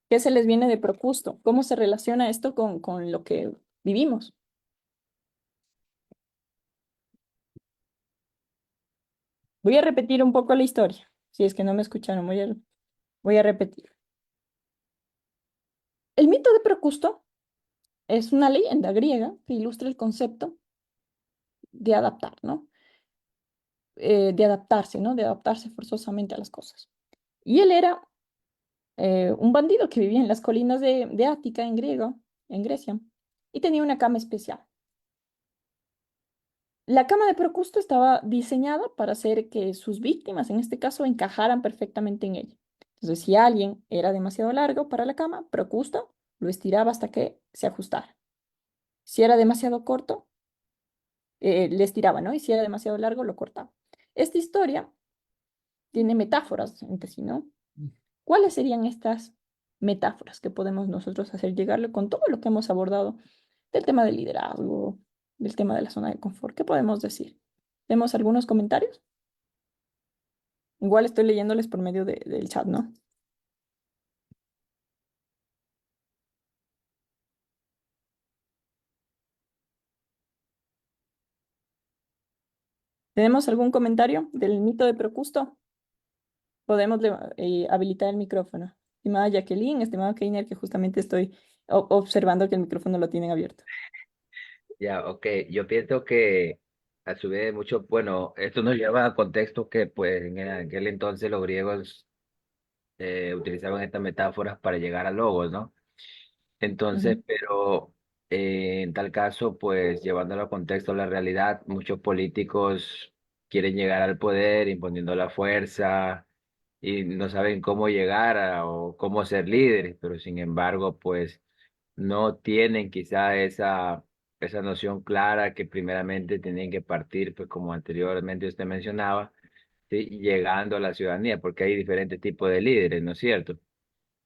¿Qué se les viene de Procusto? ¿Cómo se relaciona esto con lo que vivimos? Voy a repetir un poco la historia. Si es que no me escucharon, voy a repetir. El mito de Procusto es una leyenda griega que ilustra el concepto de adaptar, ¿no? De adaptarse, ¿no? De adaptarse forzosamente a las cosas. Y él era un bandido que vivía en las colinas de Ática, en Grecia, y tenía una cama especial. La cama de Procusto estaba diseñada para hacer que sus víctimas, en este caso, encajaran perfectamente en ella. Entonces, si alguien era demasiado largo para la cama, Procusto lo estiraba hasta que se ajustara. Si era demasiado corto, le estiraba, ¿no? Y si era demasiado largo, lo cortaba. Esta historia tiene metáforas entre sí, ¿no? ¿Cuáles serían estas metáforas que podemos nosotros hacer llegarle con todo lo que hemos abordado del tema del liderazgo, del tema de la zona de confort? ¿Qué podemos decir? ¿Tenemos algunos comentarios? Igual estoy leyéndoles por medio del chat, ¿no? ¿Tenemos algún comentario del mito de Procusto? Podemos habilitar el micrófono. Estimada Jacqueline, estimado Keiner, que justamente estoy observando que el micrófono lo tienen abierto. Ya, ok. Yo pienso que a su vez mucho, bueno, esto nos lleva a contexto que pues en aquel entonces los griegos utilizaban estas metáforas para llegar a logos, ¿no? Entonces, Ujú. pero en tal caso, pues llevándolo a contexto a la realidad, muchos políticos quieren llegar al poder imponiendo la fuerza y no saben cómo llegar o cómo ser líderes, pero sin embargo, pues no tienen quizá esa noción clara que primeramente tienen que partir, pues como anteriormente usted mencionaba, ¿sí? Llegando a la ciudadanía, porque hay diferentes tipos de líderes, ¿no es cierto?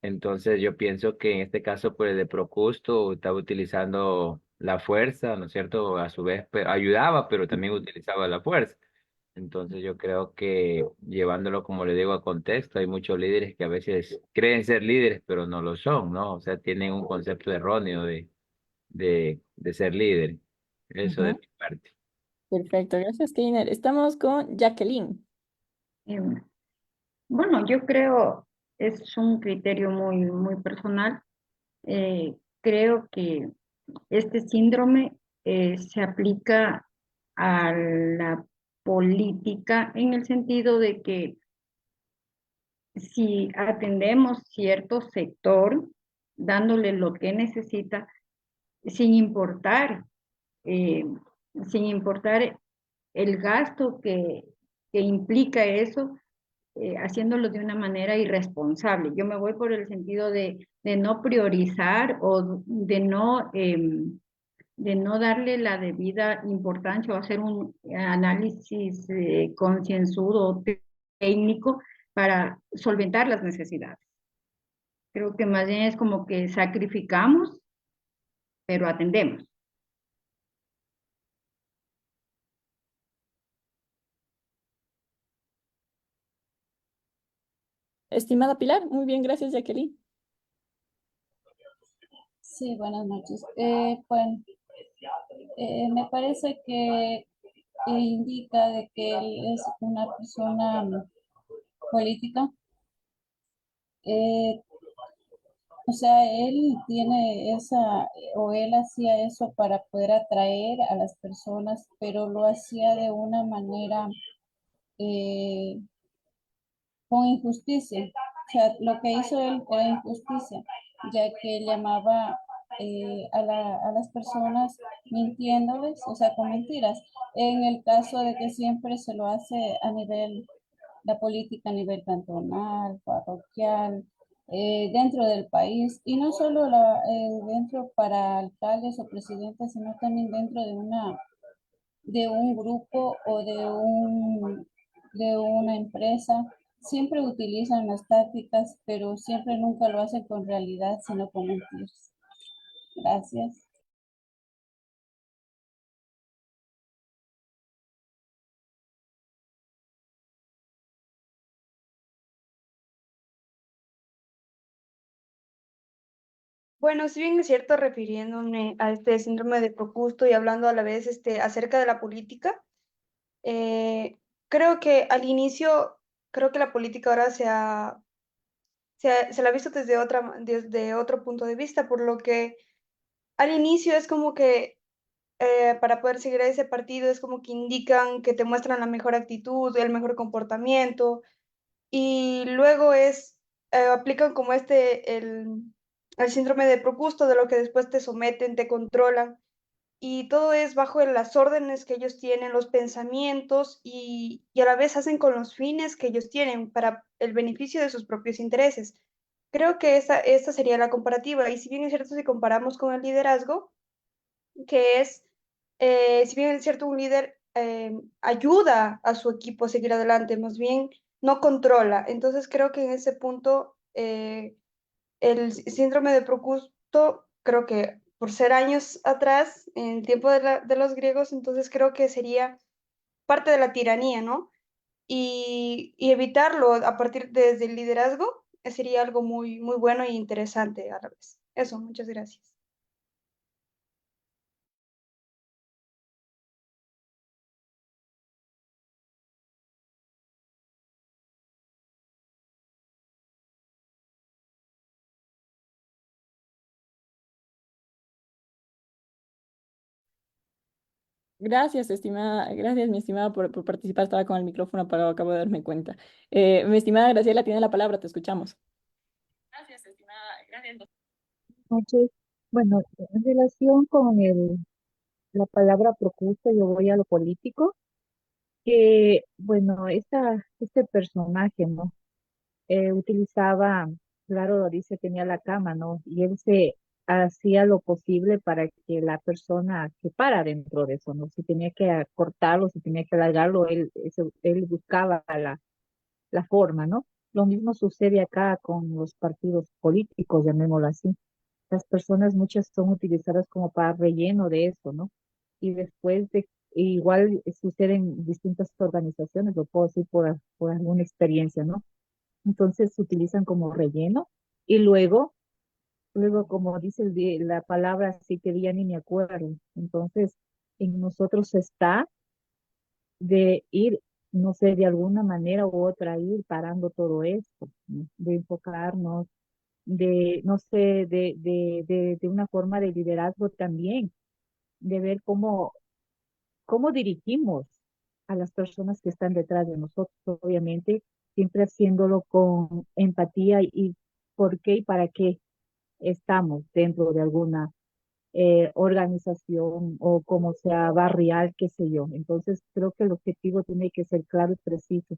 Entonces yo pienso que en este caso, pues de Procusto estaba utilizando la fuerza, ¿no es cierto? A su vez ayudaba, pero también utilizaba la fuerza. Entonces yo creo que llevándolo, como le digo, a contexto, hay muchos líderes que a veces creen ser líderes, pero no lo son, ¿no? O sea, tienen un concepto erróneo de ser líder. Eso de Ujú. mi parte. Perfecto, gracias, Keiner. Estamos con Jacqueline. Em, bueno, yo creo es un criterio muy personal. Creo que este síndrome se aplica a la política en el sentido de que si atendemos cierto sector, dándole lo que necesita, sin importar, eh, sin importar el gasto que implica eso, haciéndolo de una manera irresponsable. Yo me voy por el sentido de no priorizar o de no darle la debida importancia o hacer un análisis concienzudo, técnico, para solventar las necesidades. Creo que más bien es como que sacrificamos, pero atendemos. Estimada Pilar, muy bien, gracias, Jacqueline. Sí, buenas noches. Bueno, me parece que indica de que él es una persona política. Eh, o sea, él tiene esa, o él hacía eso para poder atraer a las personas, pero lo hacía de una manera eh, con injusticia. O sea, lo que hizo él era injusticia, ya que llamaba a las personas mintiéndoles, o sea, con mentiras. En el caso de que siempre se lo hace a nivel, la política a nivel cantonal, parroquial, dentro del país, y no solo dentro para alcaldes o presidentes, sino también dentro de un grupo o de una empresa. Siempre utilizan las tácticas, pero siempre nunca lo hacen con realidad, sino con mentiras. Gracias. Bueno, si bien es cierto, refiriéndome a este síndrome de Procusto y hablando a la vez acerca de la política, eh, creo que al inicio, creo que la política ahora se la ha visto desde otro punto de vista, por lo que al inicio es como que para poder seguir a ese partido es como que indican que te muestran la mejor actitud, el mejor comportamiento, y luego aplican como el síndrome de Procusto, de lo que después te someten, te controlan, y todo es bajo las órdenes que ellos tienen, los pensamientos, y a la vez hacen con los fines que ellos tienen para el beneficio de sus propios intereses. Creo que esta sería la comparativa, y si bien es cierto, si comparamos con el liderazgo, que si bien es cierto, un líder ayuda a su equipo a seguir adelante, más bien no controla. Entonces creo que en ese punto el síndrome de Procusto, creo que por ser años atrás, en el tiempo de los griegos, entonces creo que sería parte de la tiranía, ¿no? Y evitarlo a partir desde el liderazgo sería algo muy, muy bueno e interesante a la vez. Eso, muchas gracias. Gracias, estimada, gracias, mi estimada, por participar. Estaba con el micrófono apagado, acabo de darme cuenta. Mi estimada Graciela tiene la palabra, te escuchamos. Gracias, estimada, gracias. Noches. Bueno, en relación con la palabra propuesta, yo voy a lo político, que, bueno, este personaje, ¿no? Utilizaba, claro, dice, tenía la cama, ¿no? Y él se hacía lo posible para que la persona quepara dentro de eso, ¿no? Si tenía que cortarlo, si tenía que alargarlo, él buscaba la forma, ¿no? Lo mismo sucede acá con los partidos políticos, llamémoslo así. Las personas, muchas son utilizadas como para relleno de eso, ¿no? Y después igual sucede en distintas organizaciones, lo puedo decir por alguna experiencia, ¿no? Entonces se utilizan como relleno y luego como dice la palabra, así que ya ni me acuerdo. Entonces, en nosotros está de ir, no sé, de alguna manera u otra, ir parando todo esto, ¿no? De enfocarnos, no sé, de una forma de liderazgo también, de ver cómo dirigimos. a las personas que están detrás de nosotros, obviamente, siempre haciéndolo con empatía y por qué y para qué estamos dentro de alguna organización o como sea barrial, qué sé yo. Entonces, creo que el objetivo tiene que ser claro y preciso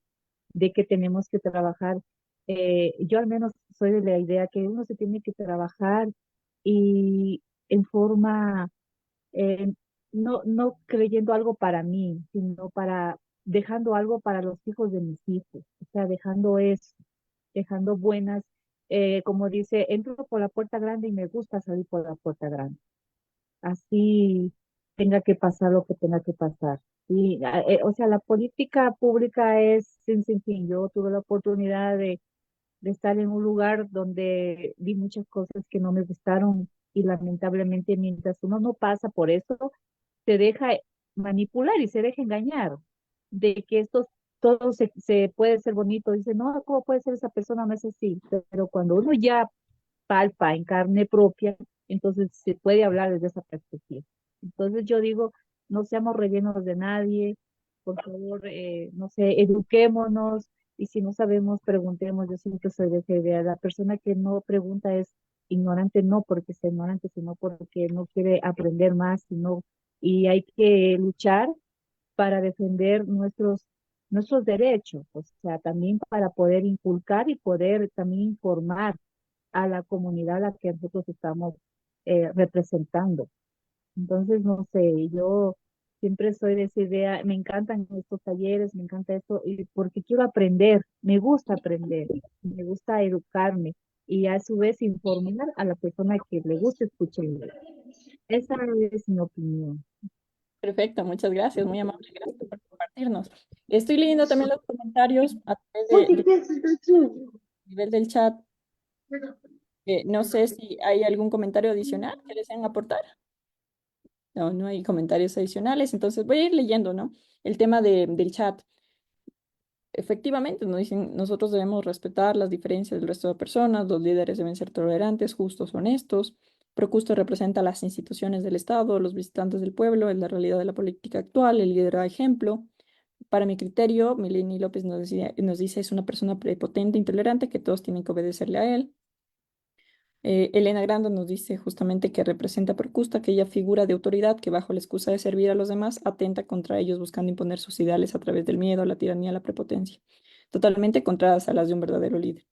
de que tenemos que trabajar. Yo al menos soy de la idea que uno se tiene que trabajar y en forma, eh, no creyendo algo para mí, sino dejando algo para los hijos de mis hijos, o sea, dejando eso, dejando buenas, como dice, entro por la puerta grande y me gusta salir por la puerta grande, así tenga que pasar lo que tenga que pasar. Y, o sea, la política pública es sin fin. Yo tuve la oportunidad de estar en un lugar donde vi muchas cosas que no me gustaron y lamentablemente mientras uno no pasa por eso, se deja manipular y se deja engañar de que todo se puede ser bonito. Dice, no, ¿cómo puede ser esa persona? No es así. Pero cuando uno ya palpa en carne propia, entonces se puede hablar desde esa perspectiva. Entonces yo digo, no seamos rellenos de nadie, por favor, no sé, eduquémonos y si no sabemos, preguntemos. Yo siempre soy de esa idea. La persona que no pregunta es ignorante, no porque sea ignorante, sino porque no quiere aprender más, y hay que luchar para defender nuestros derechos, o sea, también para poder inculcar y poder también informar a la comunidad a la que nosotros estamos representando. Entonces, no sé, yo siempre soy de esa idea, me encantan estos talleres, me encanta esto, y porque quiero aprender, me gusta educarme y a su vez informar a la persona que le gusta escuchar. Esa es mi opinión. Perfecto, muchas gracias, muy amable, gracias por compartirnos. Estoy leyendo también los comentarios a través nivel del chat. No sé si hay algún comentario adicional que desean aportar. No, no hay comentarios adicionales, entonces voy a ir leyendo, ¿no? El tema del chat. Efectivamente, nos dicen, nosotros debemos respetar las diferencias del resto de personas, los líderes deben ser tolerantes, justos, honestos. Procusto representa las instituciones del Estado, los visitantes del pueblo, es la realidad de la política actual, el líder da ejemplo. Para mi criterio, Mileni López nos dice, es una persona prepotente, intolerante, que todos tienen que obedecerle a él. Elena Granda nos dice justamente que representa a Procusta, aquella figura de autoridad que bajo la excusa de servir a los demás atenta contra ellos buscando imponer sus ideales a través del miedo, la tiranía, la prepotencia, totalmente contrarias a las de un verdadero líder.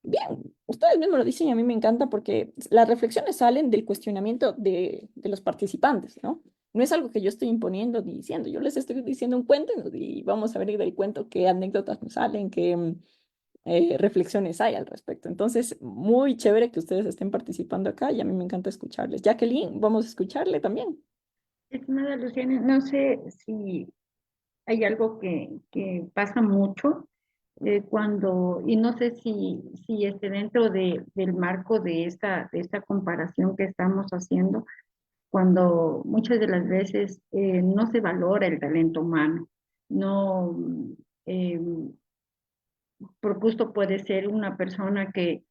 Bien, ustedes mismos lo dicen y a mí me encanta porque las reflexiones salen del cuestionamiento de los participantes, ¿no? No es algo que yo estoy imponiendo ni diciendo, yo les estoy diciendo un cuento y vamos a ver del cuento qué anécdotas nos salen, qué reflexiones hay al respecto. Entonces, muy chévere que ustedes estén participando acá y a mí me encanta escucharles. Jacqueline, vamos a escucharle también. Estimada Luciana, no sé si hay algo que pasa mucho y no sé si dentro del marco de esta comparación que estamos haciendo, cuando muchas de las veces no se valora el talento humano, no, eh, por gusto puede ser una persona que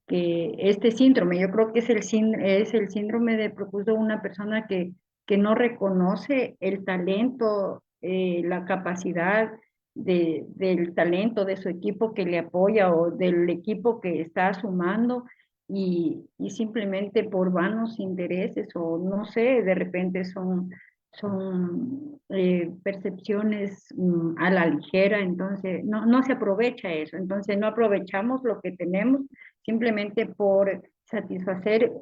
este síndrome, yo creo que es el síndrome de Procusto, una persona que no reconoce el talento, la capacidad del talento de su equipo que le apoya o del equipo que está sumando y simplemente por vanos intereses o no sé, de repente son percepciones a la ligera, entonces no se aprovecha eso, entonces no aprovechamos lo que tenemos simplemente por satisfacer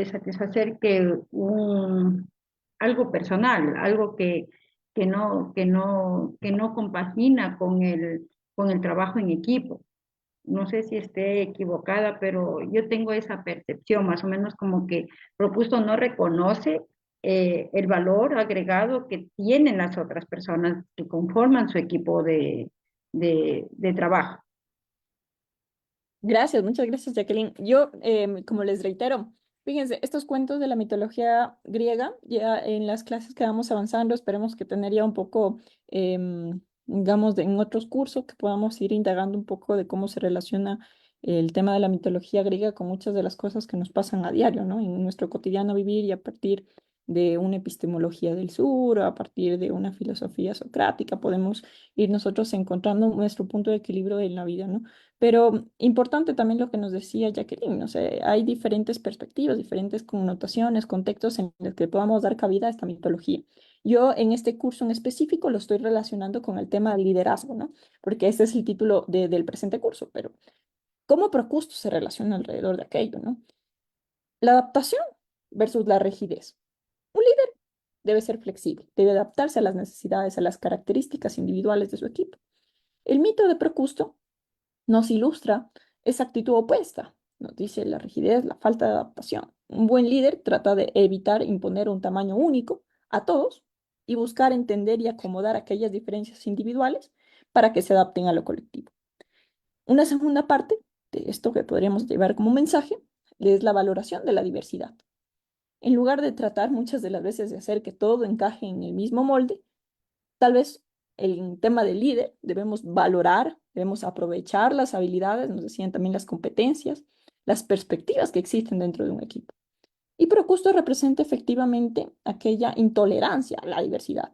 satisfacer algo personal, algo que no compagina con el trabajo en equipo. No sé si esté equivocada, pero yo tengo esa percepción, más o menos como que Propusto no reconoce el valor agregado que tienen las otras personas que conforman su equipo de trabajo. Gracias, muchas gracias, Jacqueline. Yo, como les reitero, fíjense, estos cuentos de la mitología griega, ya en las clases que vamos avanzando, esperemos que tener ya un poco, digamos, en otros cursos que podamos ir indagando un poco de cómo se relaciona el tema de la mitología griega con muchas de las cosas que nos pasan a diario, ¿no? En nuestro cotidiano vivir y a partir de una epistemología del sur, a partir de una filosofía socrática, podemos ir nosotros encontrando nuestro punto de equilibrio en la vida, ¿no? Pero importante también lo que nos decía Jacqueline, o sea, hay diferentes perspectivas, diferentes connotaciones, contextos en los que podamos dar cabida a esta mitología. Yo en este curso en específico lo estoy relacionando con el tema del liderazgo, ¿no? Porque este es el título del presente curso, pero ¿cómo Procusto se relaciona alrededor de aquello, ¿no? La adaptación versus la rigidez. Un líder debe ser flexible, debe adaptarse a las necesidades, a las características individuales de su equipo. El mito de Procusto nos ilustra esa actitud opuesta. Nos dice la rigidez, la falta de adaptación. Un buen líder trata de evitar imponer un tamaño único a todos y buscar entender y acomodar aquellas diferencias individuales para que se adapten a lo colectivo. Una segunda parte de esto que podríamos llevar como mensaje es la valoración de la diversidad. En lugar de tratar muchas de las veces de hacer que todo encaje en el mismo molde, tal vez el tema del líder debemos valorar, debemos aprovechar las habilidades, nos decían también las competencias, las perspectivas que existen dentro de un equipo. Y Procusto representa efectivamente aquella intolerancia a la diversidad,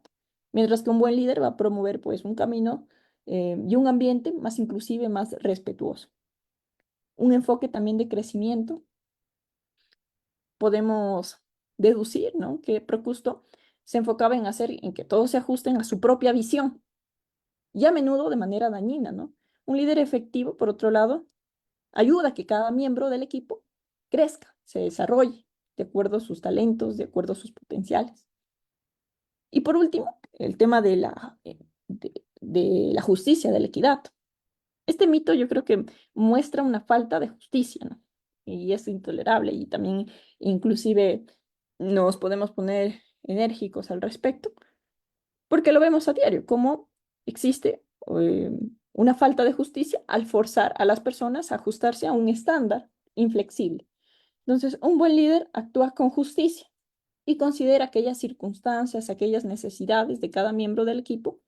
mientras que un buen líder va a promover pues un camino y un ambiente más inclusive, más respetuoso. Un enfoque también de crecimiento. Podemos deducir, ¿no?, que Procusto se enfocaba en hacer en que todos se ajusten a su propia visión y a menudo de manera dañina, ¿no? Un líder efectivo, por otro lado, ayuda a que cada miembro del equipo crezca, se desarrolle de acuerdo a sus talentos, de acuerdo a sus potenciales. Y por último, el tema de la justicia, de la equidad. Este mito yo creo que muestra una falta de justicia, ¿no? Y es intolerable y también inclusive nos podemos poner enérgicos al respecto, porque lo vemos a diario, cómo existe una falta de justicia al forzar a las personas a ajustarse a un estándar inflexible. Entonces, un buen líder actúa con justicia y considera aquellas circunstancias, aquellas necesidades de cada miembro del equipo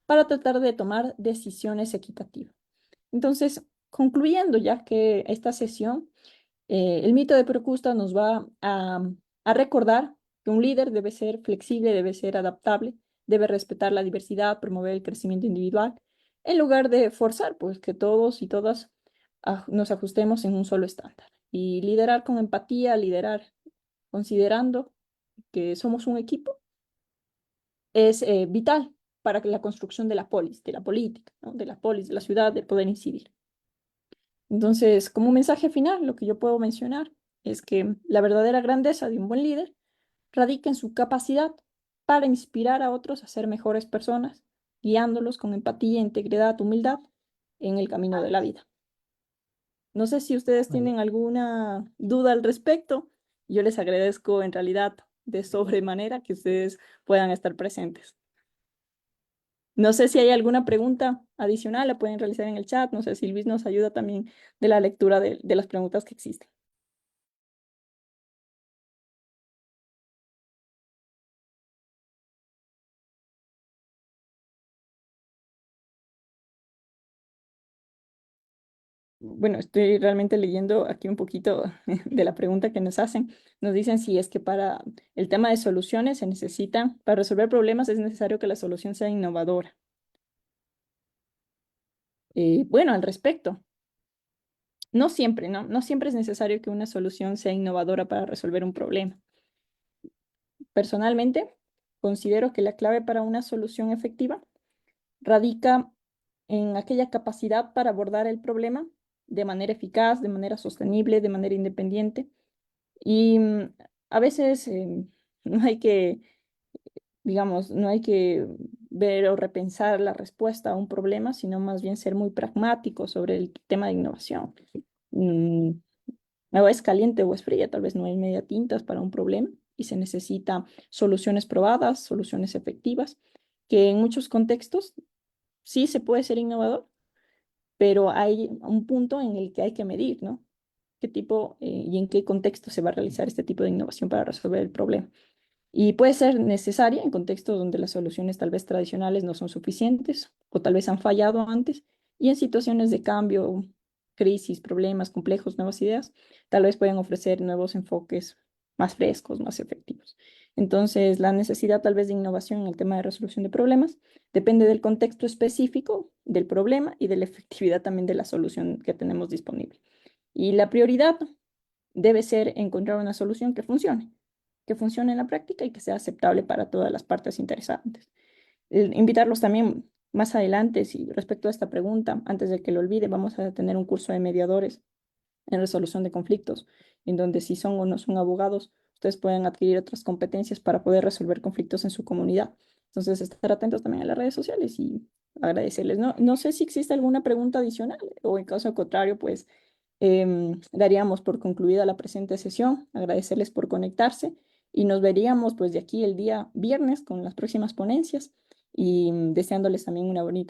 para tratar de tomar decisiones equitativas. Entonces, concluyendo ya que esta sesión, el mito de Procusto nos va a recordar que un líder debe ser flexible, debe ser adaptable, debe respetar la diversidad, promover el crecimiento individual, en lugar de forzar pues que todos y todas nos ajustemos en un solo estándar. Y liderar con empatía, liderar considerando que somos un equipo, es vital para la construcción de la polis, de la política, ¿no?, de la polis, de la ciudad, de poder incidir. Entonces, como mensaje final, lo que yo puedo mencionar es que la verdadera grandeza de un buen líder radica en su capacidad para inspirar a otros a ser mejores personas, guiándolos con empatía, integridad, humildad en el camino de la vida. No sé si ustedes tienen alguna duda al respecto. Yo les agradezco en realidad de sobremanera que ustedes puedan estar presentes. No sé si hay alguna pregunta adicional, la pueden realizar en el chat. No sé si Luis nos ayuda también de la lectura de las preguntas que existen. Bueno, estoy realmente leyendo aquí un poquito de la pregunta que nos hacen. Nos dicen si es que para el tema de soluciones se necesita, para resolver problemas es necesario que la solución sea innovadora. Bueno, al respecto, no siempre, ¿no? No siempre es necesario que una solución sea innovadora para resolver un problema. Personalmente, considero que la clave para una solución efectiva radica en aquella capacidad para abordar el problema de manera eficaz, de manera sostenible, de manera independiente. Y a veces no hay que, digamos, no hay que ver o repensar la respuesta a un problema, sino más bien ser muy pragmático sobre el tema de innovación. O es caliente o es fría, tal vez no hay media tintas para un problema y se necesita soluciones probadas, soluciones efectivas, que en muchos contextos sí se puede ser innovador, pero hay un punto en el que hay que medir, ¿no? ¿Qué tipo y en qué contexto se va a realizar este tipo de innovación para resolver el problema? Y puede ser necesaria en contextos donde las soluciones tal vez tradicionales no son suficientes o tal vez han fallado antes, y en situaciones de cambio, crisis, problemas complejos, nuevas ideas, tal vez pueden ofrecer nuevos enfoques más frescos, más efectivos. Entonces, la necesidad tal vez de innovación en el tema de resolución de problemas depende del contexto específico del problema y de la efectividad también de la solución que tenemos disponible. Y la prioridad debe ser encontrar una solución que funcione en la práctica y que sea aceptable para todas las partes interesantes. Invitarlos también más adelante, si respecto a esta pregunta, antes de que lo olvide, vamos a tener un curso de mediadores en resolución de conflictos, en donde si son o no son abogados, ustedes pueden adquirir otras competencias para poder resolver conflictos en su comunidad. Entonces, estar atentos también a las redes sociales y agradecerles. No sé si existe alguna pregunta adicional o en caso contrario, pues daríamos por concluida la presente sesión, agradecerles por conectarse y nos veríamos pues de aquí el día viernes con las próximas ponencias y deseándoles también una bonita